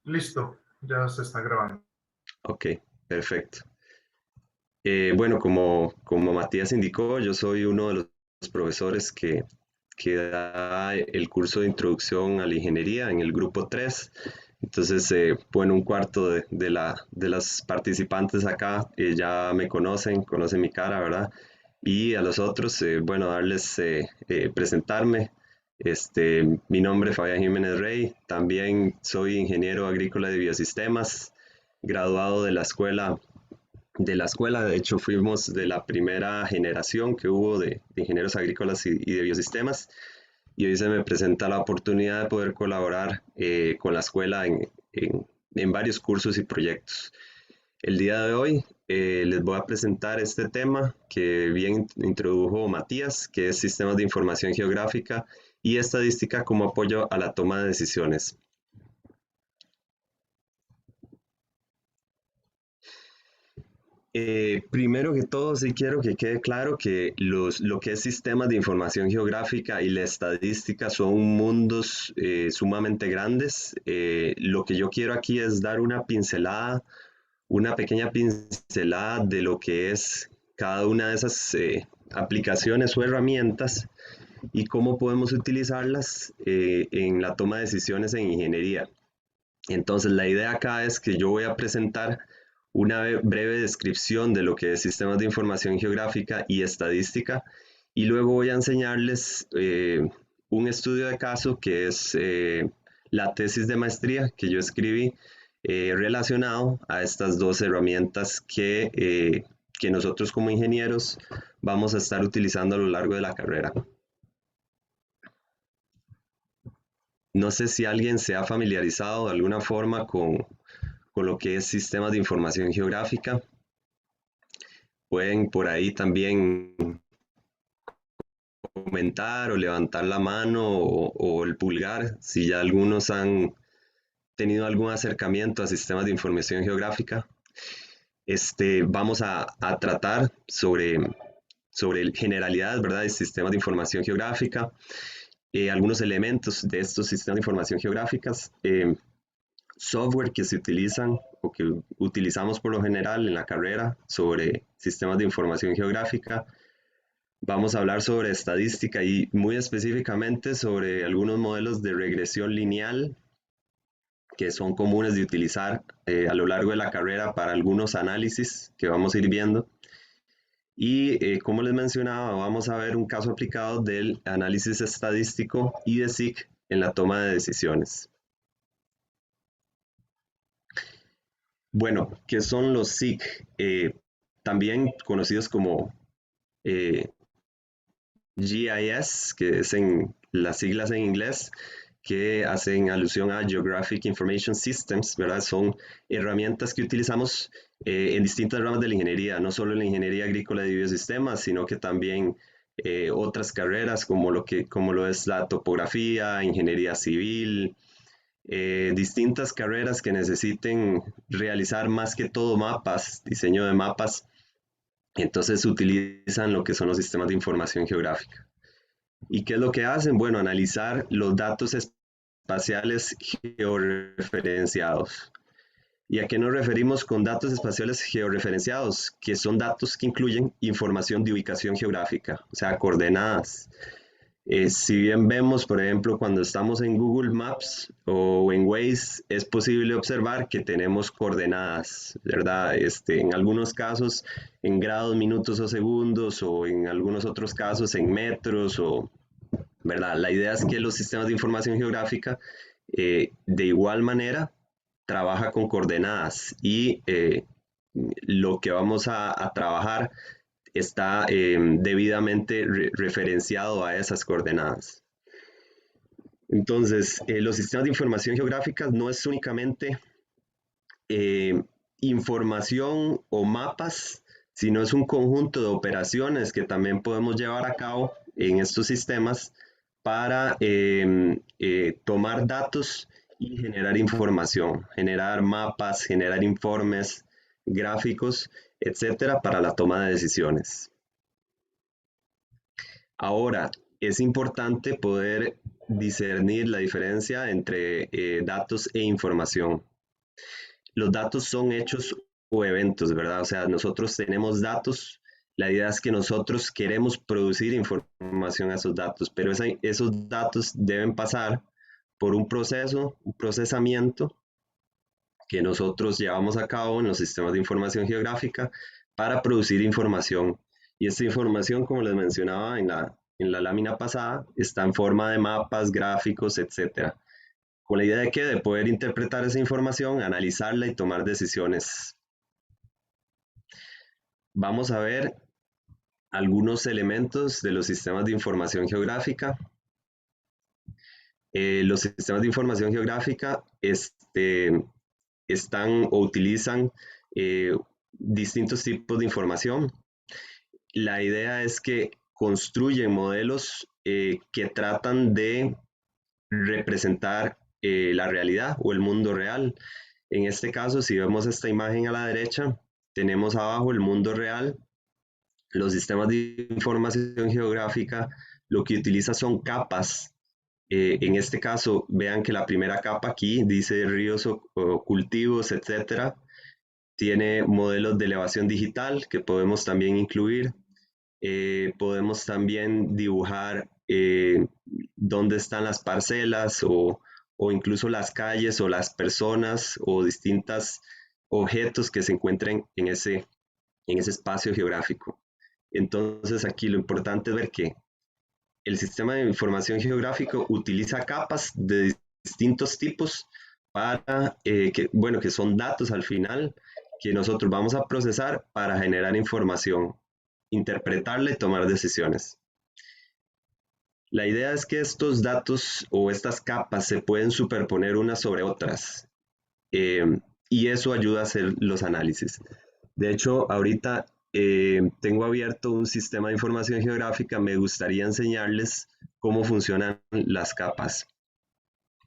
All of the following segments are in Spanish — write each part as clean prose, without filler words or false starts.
Listo, ya se está grabando. Ok, perfecto. Bueno, como Matías indicó, yo soy uno de los profesores que da el curso de introducción a la ingeniería en el grupo 3. Entonces, bueno, un cuarto de las participantes acá ya me conocen mi cara, ¿verdad? Y a los otros, bueno, darles, presentarme. Mi nombre es Fabián Jiménez Rey, también soy ingeniero agrícola de biosistemas, graduado de la escuela. De hecho, fuimos de la primera generación que hubo de ingenieros agrícolas y de biosistemas, y hoy se me presenta la oportunidad de poder colaborar con la escuela en varios cursos y proyectos. El día de hoy les voy a presentar este tema que bien introdujo Matías, que es sistemas de información geográfica y estadística como apoyo a la toma de decisiones. Primero que todo, sí quiero que quede claro que lo que es sistemas de información geográfica y la estadística son mundos sumamente grandes. Lo que yo quiero aquí es dar una pequeña pincelada de lo que es cada una de esas aplicaciones o herramientas y cómo podemos utilizarlas en la toma de decisiones en ingeniería. Entonces, la idea acá es que yo voy a presentar una breve descripción de lo que es sistemas de información geográfica y estadística, y luego voy a enseñarles un estudio de caso que es la tesis de maestría que yo escribí relacionado a estas dos herramientas que nosotros como ingenieros vamos a estar utilizando a lo largo de la carrera. No sé si alguien se ha familiarizado de alguna forma con lo que es sistemas de información geográfica. Pueden por ahí también comentar o levantar la mano o el pulgar si ya algunos han tenido algún acercamiento a sistemas de información geográfica. Vamos a tratar sobre generalidades, ¿verdad?, de sistemas de información geográfica, algunos elementos de estos sistemas de información geográficas, software que se utilizan o que utilizamos por lo general en la carrera sobre sistemas de información geográfica. Vamos a hablar sobre estadística y muy específicamente sobre algunos modelos de regresión lineal que son comunes de utilizar a lo largo de la carrera para algunos análisis que vamos a ir viendo. Y como les mencionaba, vamos a ver un caso aplicado del análisis estadístico y de SIC en la toma de decisiones. Bueno, ¿qué son los SIC? También conocidos como eh, GIS, que es en las siglas en inglés, que hacen alusión a Geographic Information Systems, ¿verdad? Son herramientas que utilizamos en distintas ramas de la ingeniería, no solo en la ingeniería agrícola de biosistemas, sino que también otras carreras como lo es la topografía, ingeniería civil, distintas carreras que necesiten realizar más que todo mapas, diseño de mapas. Entonces utilizan lo que son los sistemas de información geográfica. ¿Y qué es lo que hacen? Bueno, analizar los datos espaciales georreferenciados. ¿Y a qué nos referimos con datos espaciales georreferenciados? Que son datos que incluyen información de ubicación geográfica, o sea, coordenadas. Si bien vemos, por ejemplo, cuando estamos en Google Maps o en Waze, es posible observar que tenemos coordenadas, ¿verdad? En algunos casos en grados, minutos o segundos, o en algunos otros casos en metros, ¿verdad? La idea es que los sistemas de información geográfica, de igual manera, trabaja con coordenadas y lo que vamos a trabajar está debidamente referenciado a esas coordenadas. Entonces, los sistemas de información geográfica no es únicamente eh, información o mapas, sino es un conjunto de operaciones que también podemos llevar a cabo en estos sistemas para tomar datos y generar información, generar mapas, generar informes, gráficos, etcétera, para la toma de decisiones. Ahora, es importante poder discernir la diferencia entre datos e información. Los datos son hechos o eventos, ¿verdad? O sea, nosotros tenemos datos, la idea es que nosotros queremos producir información a esos datos, pero esos datos deben pasar por un proceso, un procesamiento que nosotros llevamos a cabo en los sistemas de información geográfica para producir información. Y esta información, como les mencionaba en la lámina pasada, está en forma de mapas, gráficos, etcétera, con la idea de que de poder interpretar esa información, analizarla y tomar decisiones. Vamos a ver algunos elementos de los sistemas de información geográfica. Los sistemas de información geográfica están o utilizan eh, distintos tipos de información. La idea es que construyen modelos que tratan de representar la realidad o el mundo real. En este caso, si vemos esta imagen a la derecha, tenemos abajo el mundo real. Los sistemas de información geográfica lo que utiliza son capas. En este caso, vean que la primera capa aquí dice ríos o cultivos, etcétera. Tiene modelos de elevación digital que podemos también incluir. Podemos también dibujar dónde están las parcelas o incluso las calles o las personas o distintos objetos que se encuentren en ese espacio geográfico. Entonces aquí lo importante es ver que el sistema de información geográfico utiliza capas de distintos tipos para que son datos al final que nosotros vamos a procesar para generar información, interpretarla y tomar decisiones. La idea es que estos datos o estas capas se pueden superponer unas sobre otras eh, y eso ayuda a hacer los análisis. De hecho, ahorita tengo abierto un sistema de información geográfica, me gustaría enseñarles cómo funcionan las capas.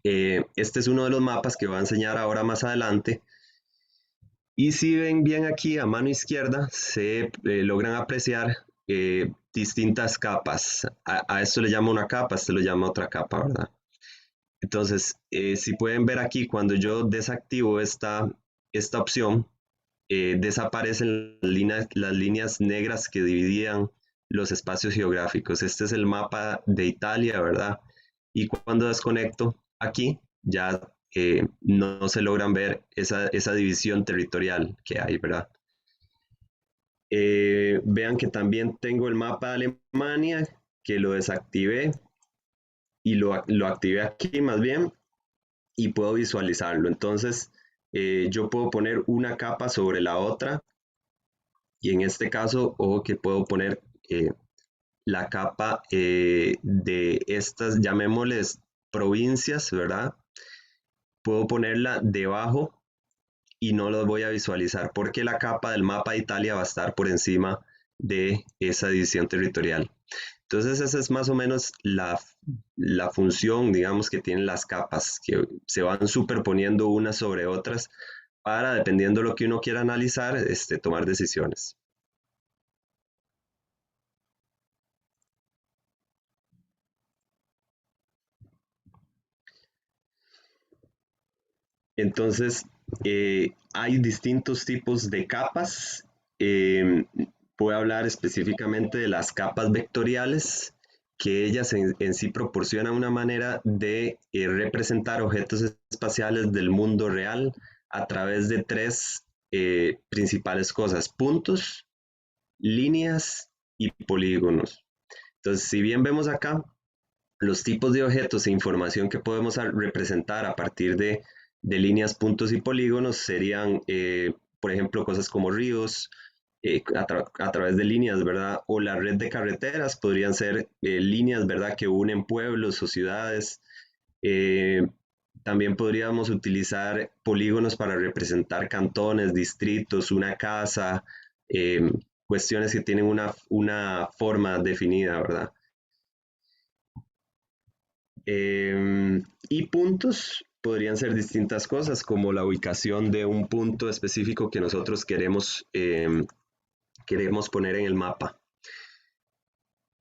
Este es uno de los mapas que voy a enseñar ahora más adelante. Y si ven bien aquí a mano izquierda, se logran apreciar distintas capas. A esto le llamo una capa, a esto le llama otra capa, ¿verdad? Entonces, si pueden ver aquí, cuando yo desactivo esta opción, desaparecen las líneas negras que dividían los espacios geográficos. Este es el mapa de Italia, ¿verdad? Y cuando desconecto aquí, ya no se logran ver esa división territorial que hay, ¿verdad? Vean que también tengo el mapa de Alemania, que lo desactivé y lo activé aquí más bien, y puedo visualizarlo. Entonces, yo puedo poner una capa sobre la otra y en este caso, ojo que puedo poner la capa de estas, llamémosles provincias, ¿verdad? Puedo ponerla debajo y no los voy a visualizar porque la capa del mapa de Italia va a estar por encima de esa división territorial. Entonces esa es más o menos la función, digamos, que tienen las capas, que se van superponiendo unas sobre otras para, dependiendo de lo que uno quiera analizar, tomar decisiones. Entonces, hay distintos tipos de capas. Puedo hablar específicamente de las capas vectoriales, que ellas en sí proporcionan una manera de representar objetos espaciales del mundo real a través de tres principales cosas: puntos, líneas y polígonos. Entonces, si bien vemos acá, los tipos de objetos e información que podemos representar a partir de líneas, puntos y polígonos serían, por ejemplo, cosas como ríos, a través de líneas, ¿verdad? O la red de carreteras podrían ser líneas, ¿verdad? Que unen pueblos o ciudades. Eh, También podríamos utilizar polígonos para representar cantones, distritos, una casa, eh, cuestiones que tienen una forma definida, ¿verdad? Y puntos podrían ser distintas cosas, como la ubicación de un punto específico que nosotros queremos poner en el mapa.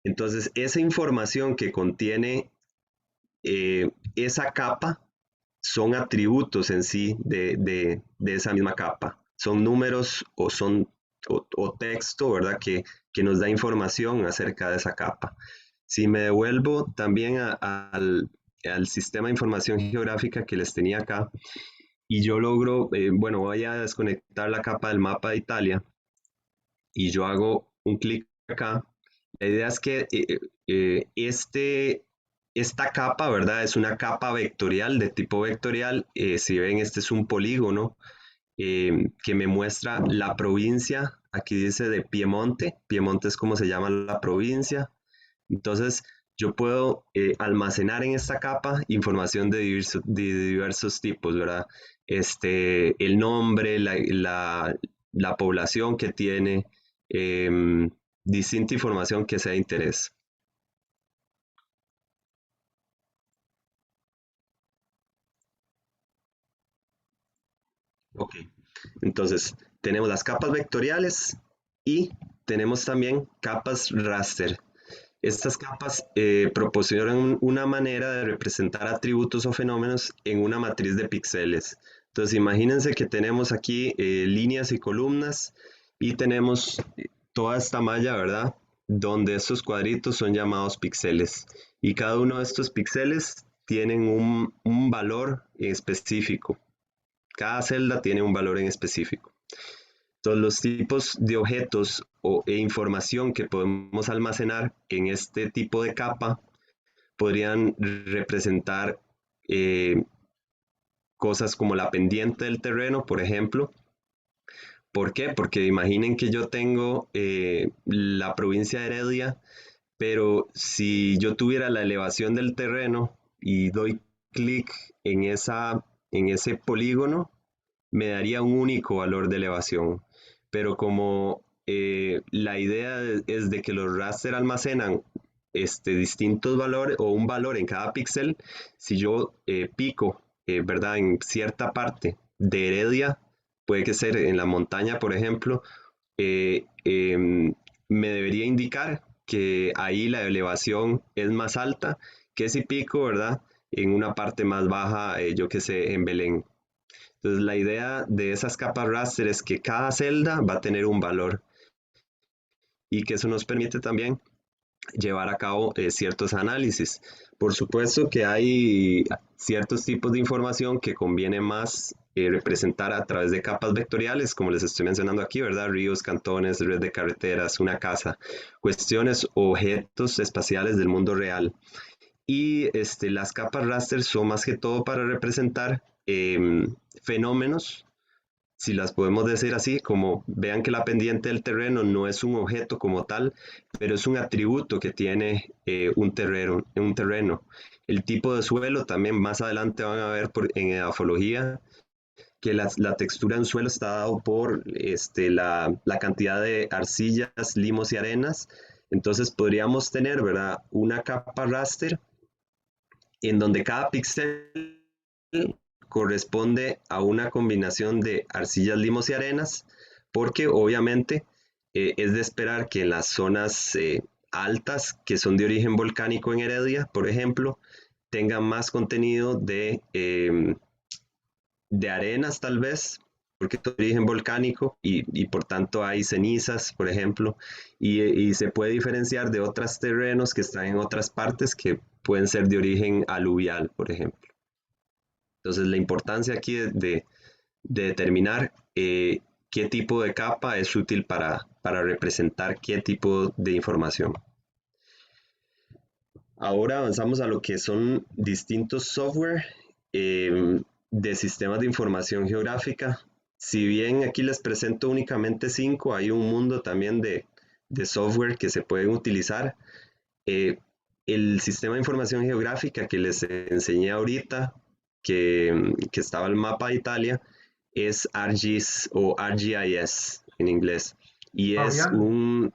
Entonces, esa información que contiene esa capa son atributos en sí de esa misma capa. Son números o texto, ¿verdad? Que nos da información acerca de esa capa. Si me devuelvo también al sistema de información geográfica que les tenía acá, y yo logro, bueno, voy a desconectar la capa del mapa de Italia y yo hago un clic acá. La idea es que esta capa, ¿verdad? Es una capa vectorial, de tipo vectorial. Si ven, este es un polígono que me muestra la provincia. Aquí dice de Piemonte. Piemonte es como se llama la provincia. Entonces, yo puedo almacenar en esta capa información de diversos tipos, ¿verdad? El nombre, la población que tiene, distinta información que sea de interés. Ok, entonces tenemos las capas vectoriales y tenemos también capas raster. Estas capas proporcionan una manera de representar atributos o fenómenos en una matriz de píxeles. Entonces, imagínense que tenemos aquí líneas y columnas y tenemos toda esta malla, ¿verdad? Donde estos cuadritos son llamados píxeles. Y cada uno de estos píxeles tienen un valor específico. Cada celda tiene un valor en específico. Entonces, los tipos de objetos e información que podemos almacenar en este tipo de capa podrían representar eh, cosas como la pendiente del terreno, por ejemplo. ¿Por qué? Porque imaginen que yo tengo la provincia de Heredia, pero si yo tuviera la elevación del terreno y doy clic en ese polígono, me daría un único valor de elevación. Pero como la idea es de que los raster almacenan distintos valores o un valor en cada píxel, si yo pico, ¿verdad? En cierta parte de Heredia, puede que ser en la montaña, por ejemplo, me debería indicar que ahí la elevación es más alta que si pico, ¿verdad? En una parte más baja, yo que sé, en Belén. Entonces, la idea de esas capas raster es que cada celda va a tener un valor y que eso nos permite también llevar a cabo ciertos análisis. Por supuesto que hay ciertos tipos de información que conviene más representar a través de capas vectoriales, como les estoy mencionando aquí, ¿verdad? Ríos, cantones, red de carreteras, una casa, cuestiones o objetos espaciales del mundo real. Y las capas raster son más que todo para representar fenómenos, si las podemos decir así, como vean que la pendiente del terreno no es un objeto como tal, pero es un atributo que tiene un terreno. El tipo de suelo también más adelante van a ver en edafología que la textura en suelo está dado por la cantidad de arcillas, limos y arenas. Entonces podríamos tener, ¿verdad? Una capa raster en donde cada píxel corresponde a una combinación de arcillas, limos y arenas, porque obviamente es de esperar que en las zonas altas, que son de origen volcánico en Heredia, por ejemplo, tengan más contenido de arenas tal vez, porque es de origen volcánico y por tanto hay cenizas, por ejemplo, y se puede diferenciar de otros terrenos que están en otras partes que pueden ser de origen aluvial, por ejemplo. Entonces, la importancia aquí de determinar qué tipo de capa es útil para representar qué tipo de información. Ahora avanzamos a lo que son distintos software de sistemas de información geográfica. Si bien aquí les presento únicamente 5, hay un mundo también de software que se pueden utilizar. Eh, el sistema de información geográfica que les enseñé ahorita, que estaba el mapa de Italia, es ArcGIS o ArcGIS en inglés. Y es Fabián,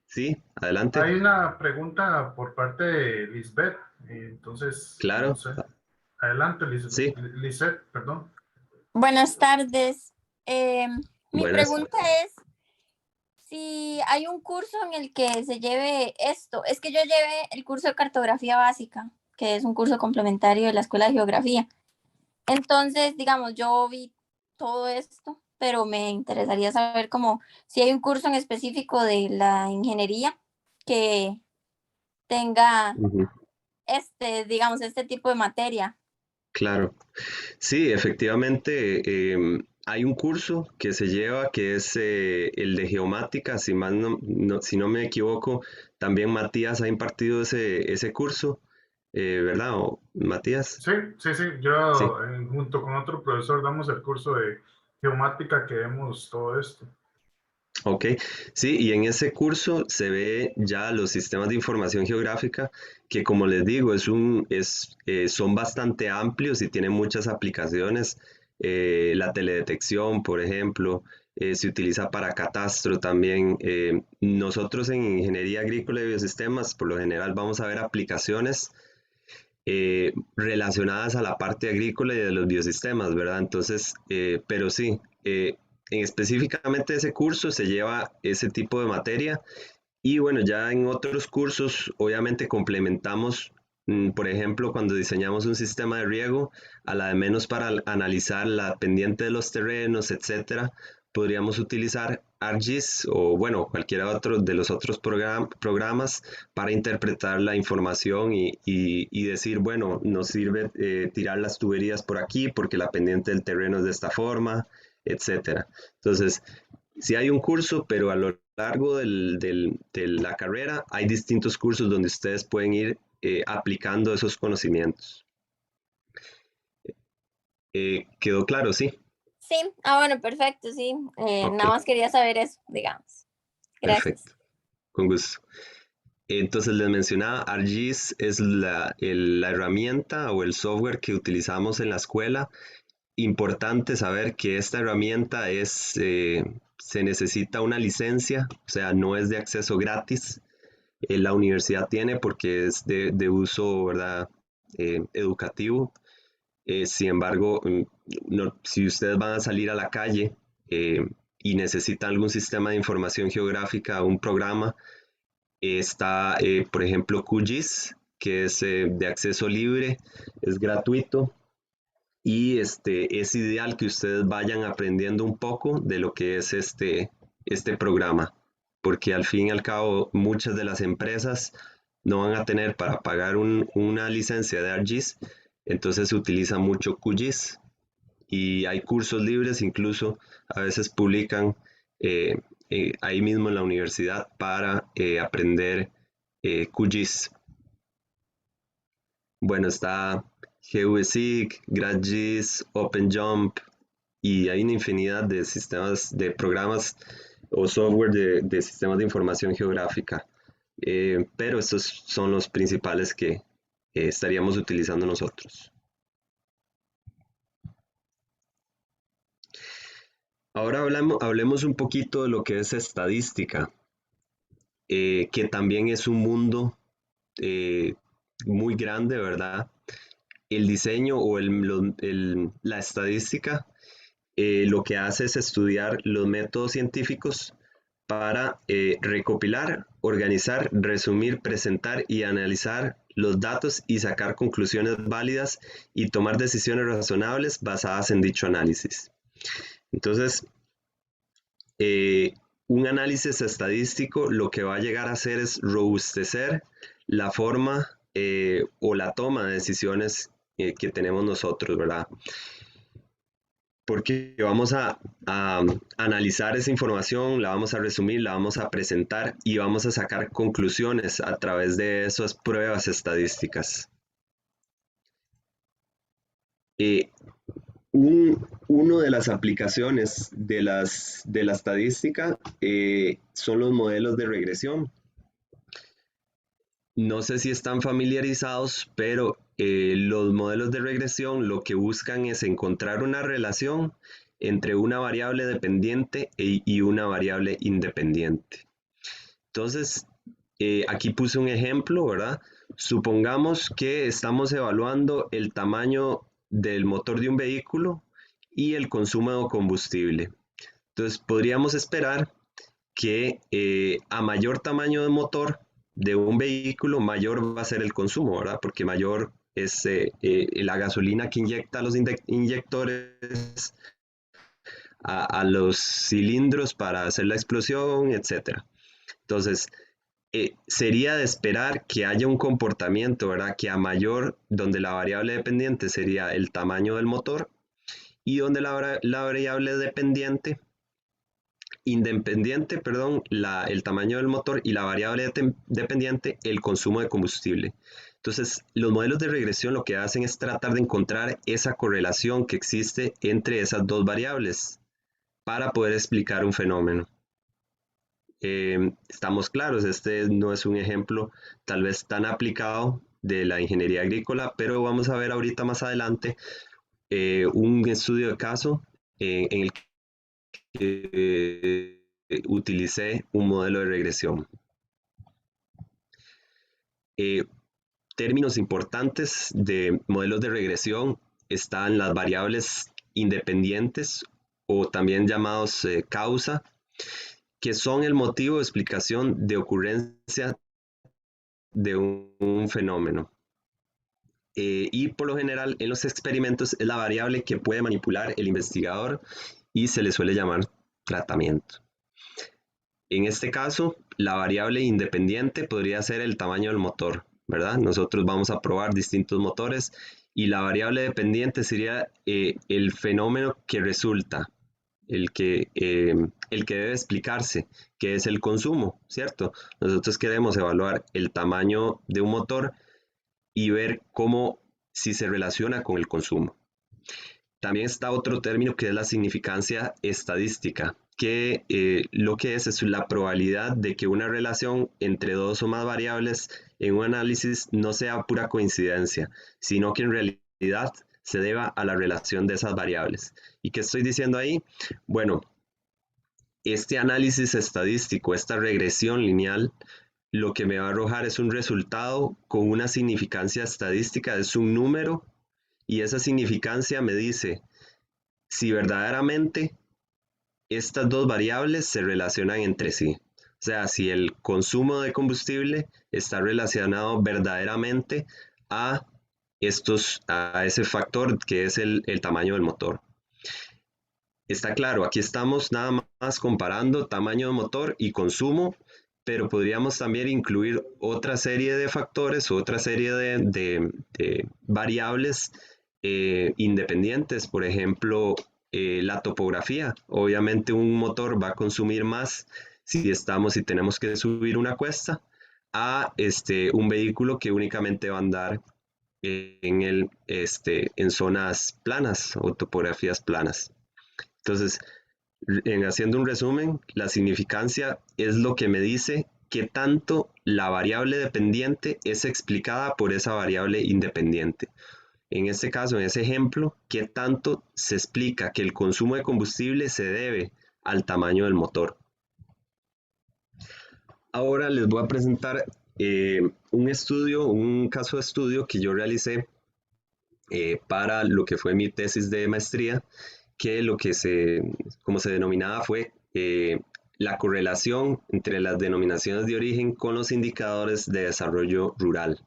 Sí, adelante. hay una pregunta por parte de Lisbeth. Entonces, no Claro, sé. Adelante, sí, Lisette, perdón. Buenas tardes. Mi buenas. pregunta es si hay un curso en el que se lleve esto. Es que yo llevé el curso de cartografía básica, que es un curso complementario de la Escuela de Geografía. Entonces, digamos, yo vi todo esto, pero me interesaría saber como si hay un curso en específico de la ingeniería que tenga Ujú, digamos, este tipo de materia. claro. Sí, efectivamente, hay un curso que se lleva que es el de geomática, si no me equivoco, también Matías ha impartido ese curso, ¿verdad? Matías? Sí, sí, sí. Sí. Yo junto con otro profesor damos el curso de geomática que vemos todo esto. Ok, sí, y en ese curso se ve ya los sistemas de información geográfica que, como les digo, son bastante amplios y tienen muchas aplicaciones. La teledetección, por ejemplo, se utiliza para catastro también. Nosotros en Ingeniería Agrícola y Biosistemas, por lo general, vamos a ver aplicaciones relacionadas a la parte agrícola y de los biosistemas, ¿verdad? Entonces, pero sí, específicamente ese curso se lleva ese tipo de materia y bueno, ya en otros cursos obviamente complementamos, por ejemplo, cuando diseñamos un sistema de riego, a la de menos para analizar la pendiente de los terrenos, etcétera, podríamos utilizar ArcGIS o bueno, cualquiera otro de los otros programas para interpretar la información y decir, bueno, nos sirve tirar las tuberías por aquí porque la pendiente del terreno es de esta forma, etcétera. Entonces, sí hay un curso, pero a lo largo de la carrera hay distintos cursos donde ustedes pueden ir aplicando esos conocimientos. ¿Quedó claro? Sí. Sí, bueno, perfecto, sí. Ok, Nada más quería saber eso, digamos. Gracias. perfecto. Con gusto. Entonces les mencionaba, ArcGIS es la herramienta o el software que utilizamos en la escuela. Importante saber que esta herramienta se necesita una licencia, o sea, no es de acceso gratis. La universidad tiene porque es de uso, ¿verdad? Educativo. Sin embargo, si ustedes van a salir a la calle y necesitan algún sistema de información geográfica, un programa, está, por ejemplo, QGIS, que es de acceso libre, es gratuito y es ideal que ustedes vayan aprendiendo un poco de lo que es este programa, porque al fin y al cabo muchas de las empresas no van a tener para pagar una licencia de ArcGIS, entonces se utiliza mucho QGIS y hay cursos libres, incluso a veces publican eh, ahí mismo en la universidad para aprender QGIS. Bueno, está GeoSig, GradGIS, OpenJump y hay una infinidad de sistemas, de programas o software de sistemas de información geográfica. Pero estos son los principales que estaríamos utilizando nosotros. Ahora hablemos un poquito de lo que es estadística, que también es un mundo eh, muy grande, ¿verdad? El diseño o la estadística lo que hace es estudiar los métodos científicos para recopilar, organizar, resumir, presentar y analizar los datos y sacar conclusiones válidas y tomar decisiones razonables basadas en dicho análisis. Entonces, eh, un análisis estadístico lo que va a llegar a hacer es robustecer la forma o la toma de decisiones que tenemos nosotros, ¿verdad? Porque vamos a analizar esa información, la vamos a resumir, la vamos a presentar y vamos a sacar conclusiones a través de esas pruebas estadísticas. Eh, Uno de las aplicaciones de la estadística son los modelos de regresión. No sé si están familiarizados, pero los modelos de regresión lo que buscan es encontrar una relación entre una variable dependiente y una variable independiente. Entonces, aquí puse un ejemplo, ¿verdad? Supongamos que estamos evaluando el tamaño del motor de un vehículo y el consumo de combustible. Entonces, podríamos esperar que a mayor tamaño de motor de un vehículo, mayor va a ser el consumo, ¿verdad? Porque mayor es la gasolina que inyecta los inyectores a los cilindros para hacer la explosión, etcétera. Entonces, sería de esperar que haya un comportamiento, ¿verdad? Que a mayor, donde la variable dependiente sería el tamaño del motor y donde la variable independiente, perdón, el tamaño del motor y la variable dependiente, el consumo de combustible. Entonces, los modelos de regresión lo que hacen es tratar de encontrar esa correlación que existe entre esas dos variables para poder explicar un fenómeno. Estamos claros, este no es un ejemplo tal vez tan aplicado de la ingeniería agrícola, pero vamos a ver ahorita más adelante un estudio de caso en el que utilicé un modelo de regresión. Términos importantes de modelos de regresión están las variables independientes o también llamados causa, que son el motivo de explicación de ocurrencia de un fenómeno. Y por lo general en los experimentos es la variable que puede manipular el investigador y se le suele llamar tratamiento. En este caso, la variable independiente podría ser el tamaño del motor, ¿verdad? Nosotros vamos a probar distintos motores y la variable dependiente sería el fenómeno que resulta, el que debe explicarse, que es el consumo, ¿cierto? Nosotros queremos evaluar el tamaño de un motor y ver cómo si se relaciona con el consumo. También está otro término que es la significancia estadística, que lo que es la probabilidad de que una relación entre dos o más variables en un análisis no sea pura coincidencia, sino que en realidad se deba a la relación de esas variables. ¿Y qué estoy diciendo ahí? Bueno, este análisis estadístico, esta regresión lineal, lo que me va a arrojar es un resultado con una significancia estadística, es un número, y esa significancia me dice si verdaderamente estas dos variables se relacionan entre sí. O sea, si el consumo de combustible está relacionado verdaderamente a ese factor que es el tamaño del motor. Está claro, aquí estamos nada más comparando tamaño de motor y consumo, pero podríamos también incluir otra serie de factores, otra serie de variables independientes, por ejemplo, la topografía. Obviamente un motor va a consumir más si tenemos que subir una cuesta a un vehículo que únicamente va a andar en zonas planas o topografías planas. Entonces, haciendo un resumen, la significancia es lo que me dice qué tanto la variable dependiente es explicada por esa variable independiente. En este caso, en ese ejemplo, qué tanto se explica que el consumo de combustible se debe al tamaño del motor. Ahora les voy a presentar un caso de estudio que yo realicé para lo que fue mi tesis de maestría, que como se denominaba fue la correlación entre las denominaciones de origen con los indicadores de desarrollo rural.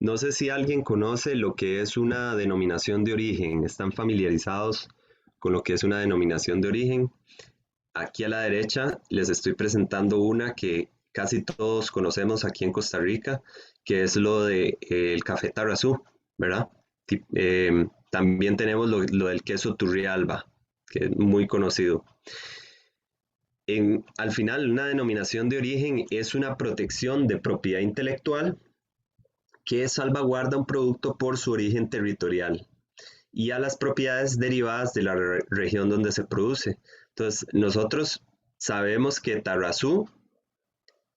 No sé si alguien conoce lo que es una denominación de origen. ¿Están familiarizados con lo que es una denominación de origen? Aquí a la derecha les estoy presentando una que casi todos conocemos aquí en Costa Rica, que es lo del café Tarrazú, ¿verdad? También tenemos lo del queso Turrialba, que es muy conocido. Al final, una denominación de origen es una protección de propiedad intelectual que salvaguarda un producto por su origen territorial y a las propiedades derivadas de la región donde se produce. Entonces, nosotros sabemos que Tarrazú,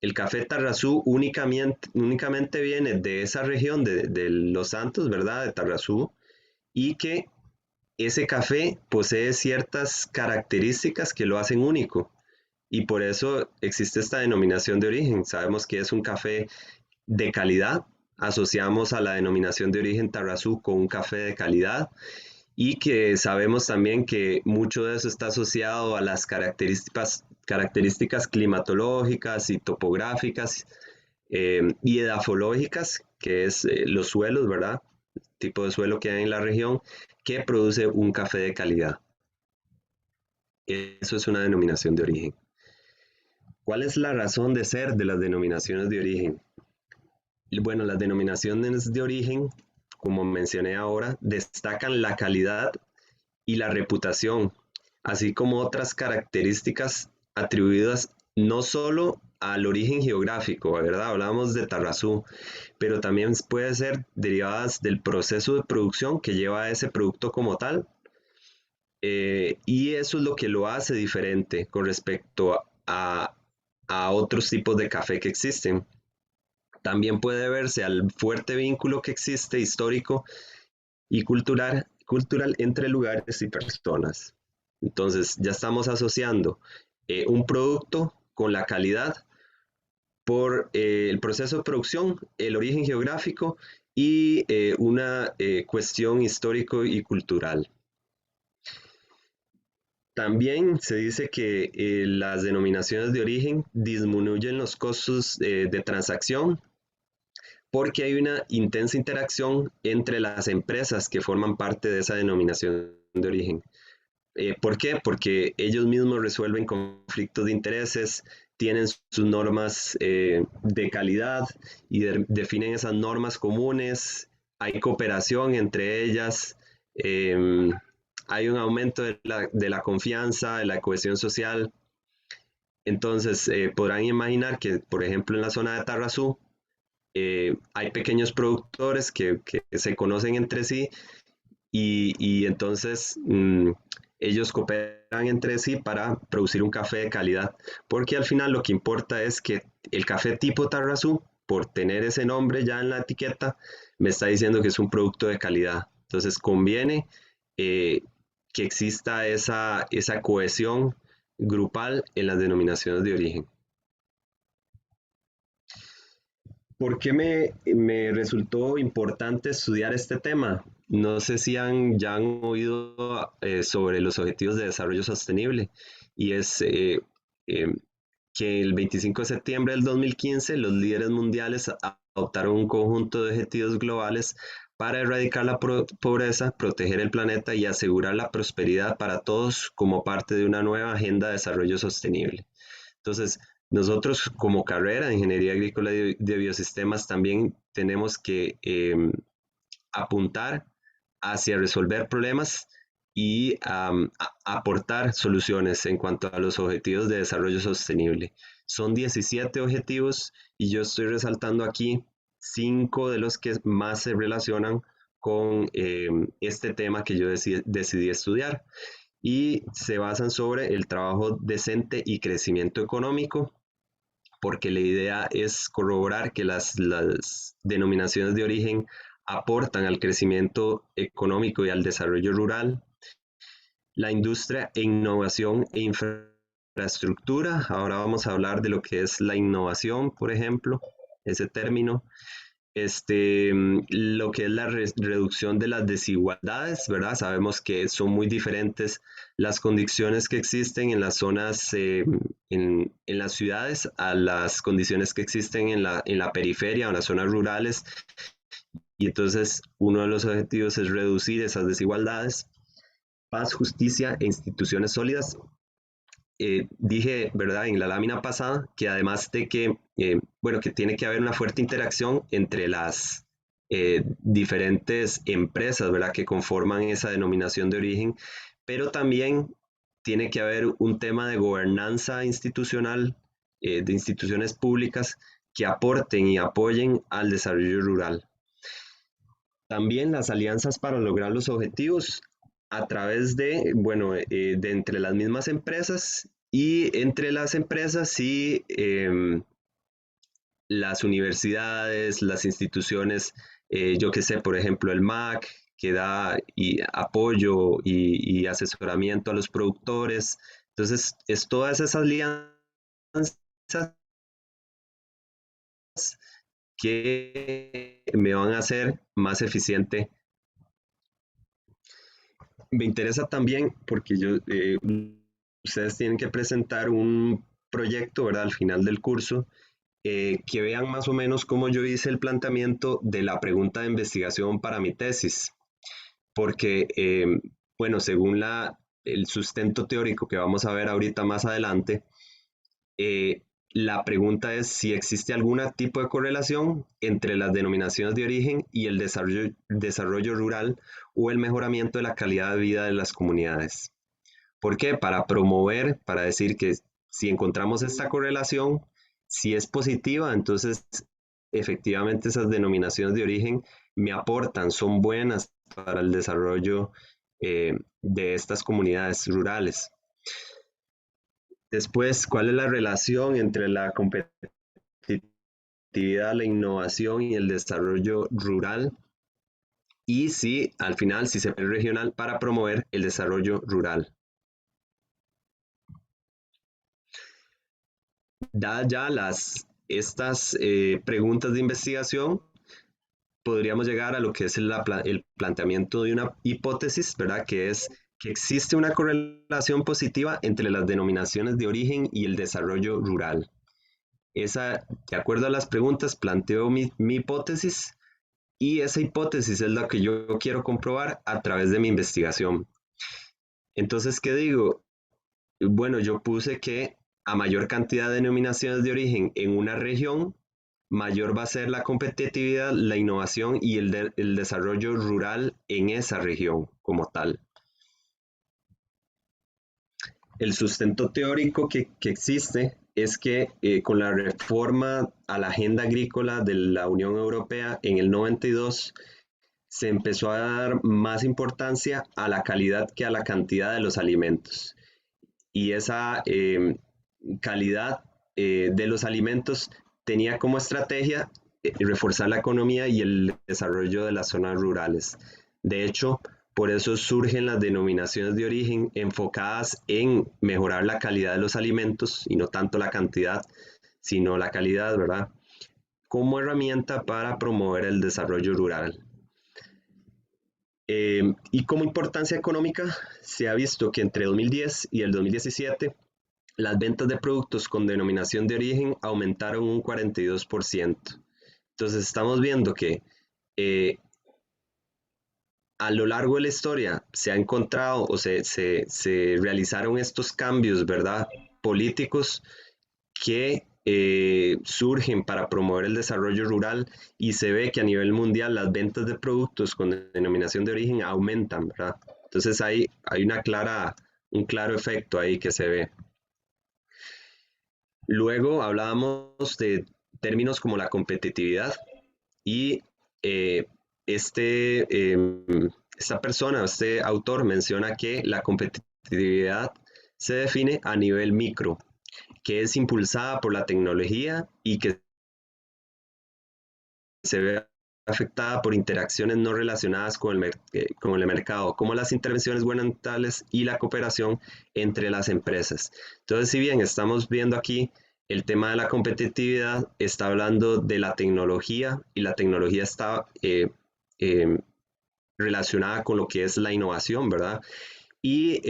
el café Tarrazú únicamente viene de esa región de Los Santos, ¿verdad? De Tarrazú, y que ese café posee ciertas características que lo hacen único. Y por eso existe esta denominación de origen. Sabemos que es un café de calidad, asociamos a la denominación de origen Tarrazú con un café de calidad y que sabemos también que mucho de eso está asociado a las características climatológicas y topográficas y edafológicas que es los suelos, ¿verdad? El tipo de suelo que hay en la región que produce un café de calidad. Eso es una denominación de origen. ¿Cuál es la razón de ser de las denominaciones de origen? Bueno, las denominaciones de origen, como mencioné ahora, destacan la calidad y la reputación, así como otras características atribuidas no solo al origen geográfico, ¿verdad? Hablamos de Tarrazú, pero también puede ser derivadas del proceso de producción que lleva a ese producto como tal, y eso es lo que lo hace diferente con respecto a otros tipos de café que existen. También puede verse al fuerte vínculo que existe histórico y cultural entre lugares y personas. Entonces, ya estamos asociando un producto con la calidad por el proceso de producción, el origen geográfico y una cuestión histórico y cultural. También se dice que las denominaciones de origen disminuyen los costos de transacción porque hay una intensa interacción entre las empresas que forman parte de esa denominación de origen. ¿Por qué? Porque ellos mismos resuelven conflictos de intereses, tienen sus normas de calidad y definen esas normas comunes, hay cooperación entre ellas, hay un aumento de la confianza, de la cohesión social. Entonces, podrán imaginar que, por ejemplo, en la zona de Tarrazú, hay pequeños productores que se conocen entre sí y entonces ellos cooperan entre sí para producir un café de calidad, porque al final lo que importa es que el café tipo Tarrazú, por tener ese nombre ya en la etiqueta, me está diciendo que es un producto de calidad. Entonces conviene eh, que exista esa cohesión grupal en las denominaciones de origen. ¿Por qué me resultó importante estudiar este tema? No sé si ya han oído sobre los Objetivos de Desarrollo Sostenible y es eh, que el 25 de septiembre del 2015 los líderes mundiales adoptaron un conjunto de objetivos globales para erradicar la pobreza, proteger el planeta y asegurar la prosperidad para todos como parte de una nueva agenda de desarrollo sostenible. Entonces, nosotros como carrera de Ingeniería Agrícola de Biosistemas también tenemos que apuntar hacia resolver problemas y aportar soluciones en cuanto a los objetivos de desarrollo sostenible. Son 17 objetivos y yo estoy resaltando aquí 5 de los que más se relacionan con este tema que yo decidí estudiar y se basan sobre el trabajo decente y crecimiento económico, porque la idea es corroborar que las denominaciones de origen aportan al crecimiento económico y al desarrollo rural, la industria e innovación e infraestructura. Ahora vamos a hablar de lo que es la innovación, por ejemplo, ese término. Lo que es la reducción de las desigualdades, ¿verdad? Sabemos que son muy diferentes las condiciones que existen en las zonas, en las ciudades, a las condiciones que existen en la periferia o en las zonas rurales. Y entonces uno de los objetivos es reducir esas desigualdades. Paz, justicia e instituciones sólidas. Dije, ¿verdad? En la lámina pasada que además de que, bueno, que tiene que haber una fuerte interacción entre las diferentes empresas, ¿verdad? Que conforman esa denominación de origen, pero también tiene que haber un tema de gobernanza institucional, de instituciones públicas que aporten y apoyen al desarrollo rural. También las alianzas para lograr los objetivos a través de, bueno, de entre las mismas empresas y entre las empresas y las universidades, las instituciones, yo que sé, por ejemplo, el MAC, que da apoyo y asesoramiento a los productores. Entonces, es todas esas alianzas que me van a hacer más eficiente. Me interesa también porque ustedes tienen que presentar un proyecto, ¿verdad? Al final del curso que vean más o menos cómo yo hice el planteamiento de la pregunta de investigación para mi tesis, porque, bueno, según el sustento teórico que vamos a ver ahorita más adelante, eh, la pregunta es si existe algún tipo de correlación entre las denominaciones de origen y el desarrollo rural o el mejoramiento de la calidad de vida de las comunidades. ¿Por qué? Para promover, para decir que si encontramos esta correlación, si es positiva, entonces efectivamente esas denominaciones de origen me aportan, son buenas para el desarrollo de estas comunidades rurales. Después, ¿cuál es la relación entre la competitividad, la innovación y el desarrollo rural? Y si al final, si se ve regional para promover el desarrollo rural. Dadas ya estas preguntas de investigación, podríamos llegar a lo que es el planteamiento de una hipótesis, ¿verdad? Que es que existe una correlación positiva entre las denominaciones de origen y el desarrollo rural. De acuerdo a las preguntas, planteo mi hipótesis y esa hipótesis es la que yo quiero comprobar a través de mi investigación. Entonces, ¿qué digo? Bueno, yo puse que a mayor cantidad de denominaciones de origen en una región, mayor va a ser la competitividad, la innovación y el desarrollo rural en esa región como tal. El sustento teórico que existe es que con la reforma a la agenda agrícola de la Unión Europea en el 92 se empezó a dar más importancia a la calidad que a la cantidad de los alimentos. Y esa calidad de los alimentos tenía como estrategia reforzar la economía y el desarrollo de las zonas rurales. De hecho, por eso surgen las denominaciones de origen enfocadas en mejorar la calidad de los alimentos y no tanto la cantidad, sino la calidad, ¿verdad? Como herramienta para promover el desarrollo rural. Y como importancia económica, se ha visto que entre 2010 y el 2017 las ventas de productos con denominación de origen aumentaron un 42%. Entonces estamos viendo que a lo largo de la historia se ha encontrado o se realizaron estos cambios, ¿verdad? Políticos que surgen para promover el desarrollo rural y se ve que a nivel mundial las ventas de productos con denominación de origen aumentan, ¿verdad? Entonces hay un claro efecto ahí que se ve. Luego hablábamos de términos como la competitividad y esta persona, este autor menciona que la competitividad se define a nivel micro, que es impulsada por la tecnología y que se ve afectada por interacciones no relacionadas con el mercado, como las intervenciones gubernamentales y la cooperación entre las empresas. Entonces, si bien estamos viendo aquí el tema de la competitividad, está hablando de la tecnología y la tecnología está relacionada con lo que es la innovación, ¿verdad? Y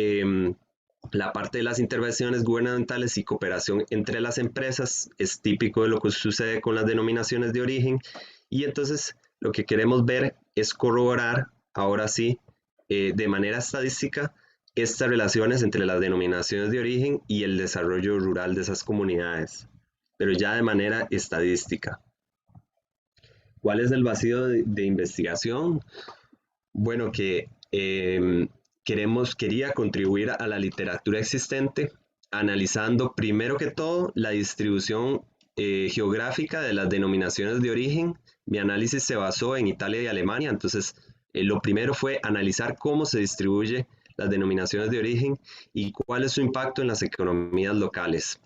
la parte de las intervenciones gubernamentales y cooperación entre las empresas es típico de lo que sucede con las denominaciones de origen. Y entonces lo que queremos ver es corroborar, ahora sí, de manera estadística, estas relaciones entre las denominaciones de origen y el desarrollo rural de esas comunidades, pero ya de manera estadística. ¿Cuál es el vacío de investigación? Bueno, que quería contribuir a la literatura existente, analizando primero que todo la distribución geográfica de las denominaciones de origen. Mi análisis se basó en Italia y Alemania, entonces lo primero fue analizar cómo se distribuye las denominaciones de origen y cuál es su impacto en las economías locales.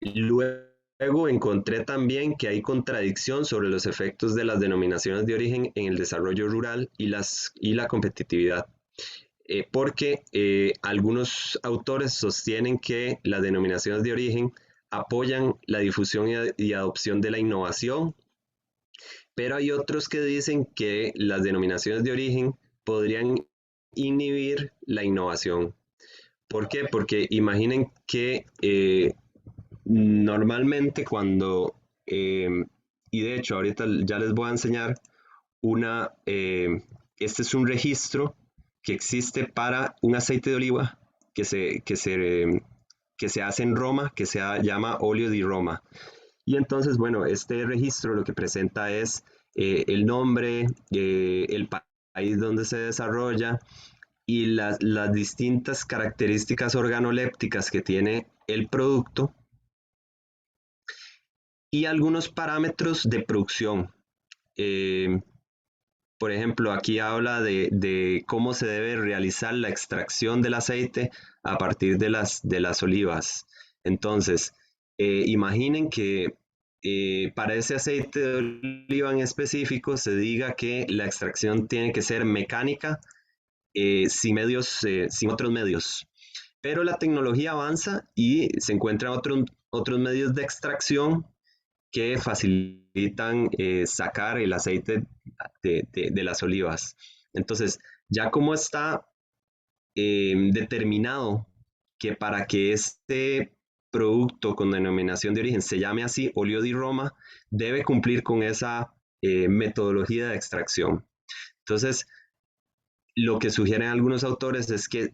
Luego encontré también que hay contradicción sobre los efectos de las denominaciones de origen en el desarrollo rural y la competitividad, porque algunos autores sostienen que las denominaciones de origen apoyan la difusión y adopción de la innovación, pero hay otros que dicen que las denominaciones de origen podrían inhibir la innovación. ¿Por qué? Porque imaginen que normalmente cuando, y de hecho ahorita ya les voy a enseñar este es un registro que existe para un aceite de oliva que se hace en Roma, que se llama óleo di Roma. Y entonces, bueno, este registro lo que presenta es el nombre, el país donde se desarrolla y las distintas características organolépticas que tiene el producto y algunos parámetros de producción. Por ejemplo, aquí habla de cómo se debe realizar la extracción del aceite a partir de las olivas. Entonces, imaginen que para ese aceite de oliva en específico se diga que la extracción tiene que ser mecánica, sin otros medios. Pero la tecnología avanza y se encuentran otros medios de extracción que facilitan sacar el aceite de las olivas. Entonces, ya como está determinado que para que este producto con denominación de origen se llame así, óleo di Roma, debe cumplir con esa metodología de extracción. Entonces, lo que sugieren algunos autores es que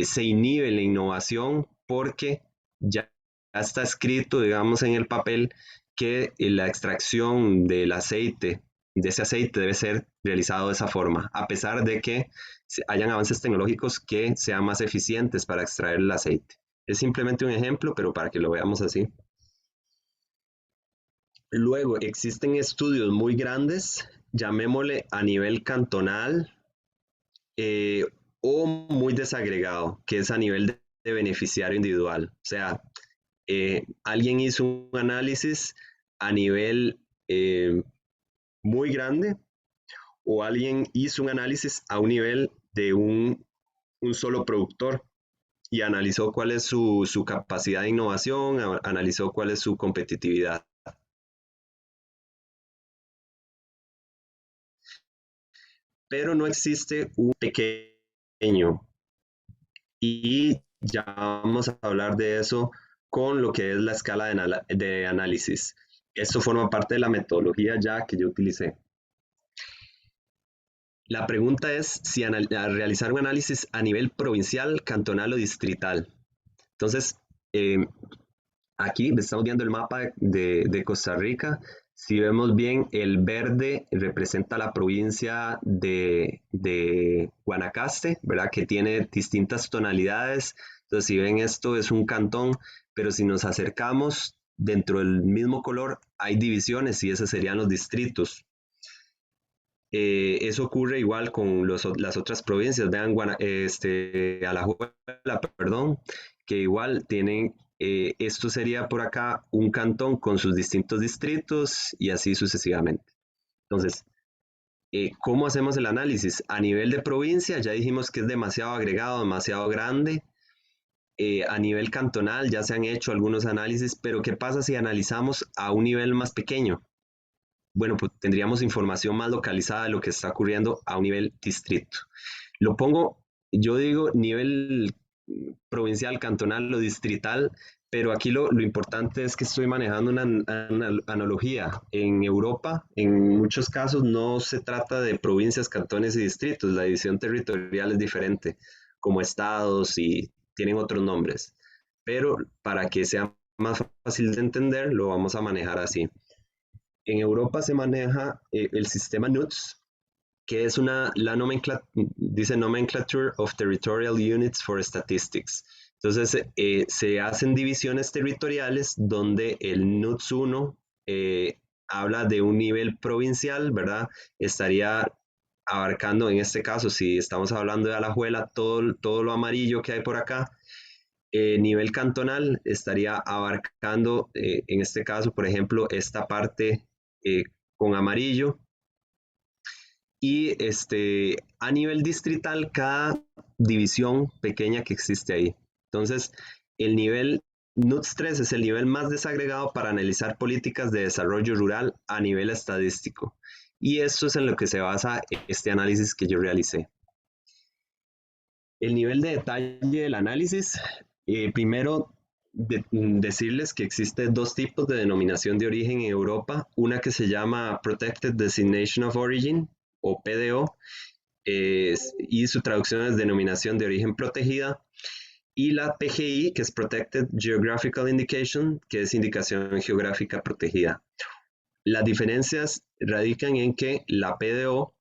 se inhibe la innovación porque ya está escrito, digamos, en el papel que la extracción del aceite, de ese aceite debe ser realizado de esa forma, a pesar de que hayan avances tecnológicos que sean más eficientes para extraer el aceite. Es simplemente un ejemplo, pero para que lo veamos así. Luego, existen estudios muy grandes, llamémosle a nivel cantonal, o muy desagregado, que es a nivel de beneficiario individual. O sea, alguien hizo un análisis a nivel muy grande o alguien hizo un análisis a un nivel de un solo productor y analizó cuál es su capacidad de innovación, analizó cuál es su competitividad. Pero no existe un pequeño y ya vamos a hablar de eso con lo que es la escala de análisis. Esto forma parte de la metodología ya que yo utilicé. La pregunta es si realizar un análisis a nivel provincial, cantonal o distrital. Entonces, aquí estamos viendo el mapa de Costa Rica. Si vemos bien, el verde representa la provincia de Guanacaste, ¿verdad? Que tiene distintas tonalidades. Entonces, si ven esto, es un cantón, pero si nos acercamos, dentro del mismo color hay divisiones y esos serían los distritos. Eso ocurre igual con las otras provincias. Vean, Alajuela, perdón, que igual tienen, esto sería por acá un cantón con sus distintos distritos y así sucesivamente. Entonces, ¿cómo hacemos el análisis? A nivel de provincia ya dijimos que es demasiado agregado, demasiado grande. A nivel cantonal ya se han hecho algunos análisis, pero ¿qué pasa si analizamos a un nivel más pequeño? Bueno, pues tendríamos información más localizada de lo que está ocurriendo a un nivel distrito. Lo pongo, yo digo nivel provincial, cantonal o distrital, pero aquí lo importante es que estoy manejando una analogía. En Europa, en muchos casos, no se trata de provincias, cantones y distritos, la división territorial es diferente, como estados y tienen otros nombres. Pero para que sea más fácil de entender, lo vamos a manejar así. En Europa se maneja el sistema NUTS, que es dice Nomenclature of Territorial Units for Statistics. Entonces, se hacen divisiones territoriales donde el NUTS 1 habla de un nivel provincial, ¿verdad? Estaría abarcando, en este caso, si estamos hablando de Alajuela, todo lo amarillo que hay por acá. Nivel cantonal estaría abarcando, en este caso, por ejemplo, esta parte con amarillo. Y a nivel distrital, cada división pequeña que existe ahí. Entonces, el nivel NUTS 3 es el nivel más desagregado para analizar políticas de desarrollo rural a nivel estadístico. Y esto es en lo que se basa este análisis que yo realicé. El nivel de detalle del análisis, primero decirles que existe dos tipos de denominación de origen en Europa, una que se llama Protected Designation of Origin o PDO, y su traducción es denominación de origen protegida, y la PGI, que es Protected Geographical Indication, que es indicación geográfica protegida. Las diferencias radican en que la PDO,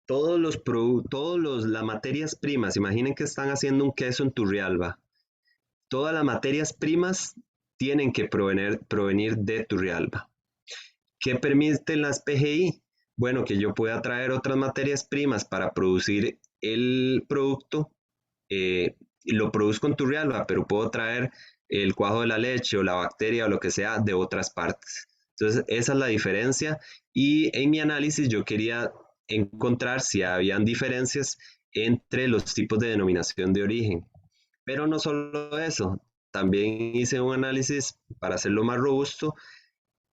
las materias primas, imaginen que están haciendo un queso en Turrialba, todas las materias primas tienen que provenir de Turrialba. ¿Qué permiten las PGI? Bueno, que yo pueda traer otras materias primas para producir el producto, lo produzco en Turrialba, pero puedo traer el cuajo de la leche o la bacteria o lo que sea de otras partes. Entonces, esa es la diferencia y en mi análisis yo quería encontrar si habían diferencias entre los tipos de denominación de origen. Pero no solo eso, también hice un análisis para hacerlo más robusto,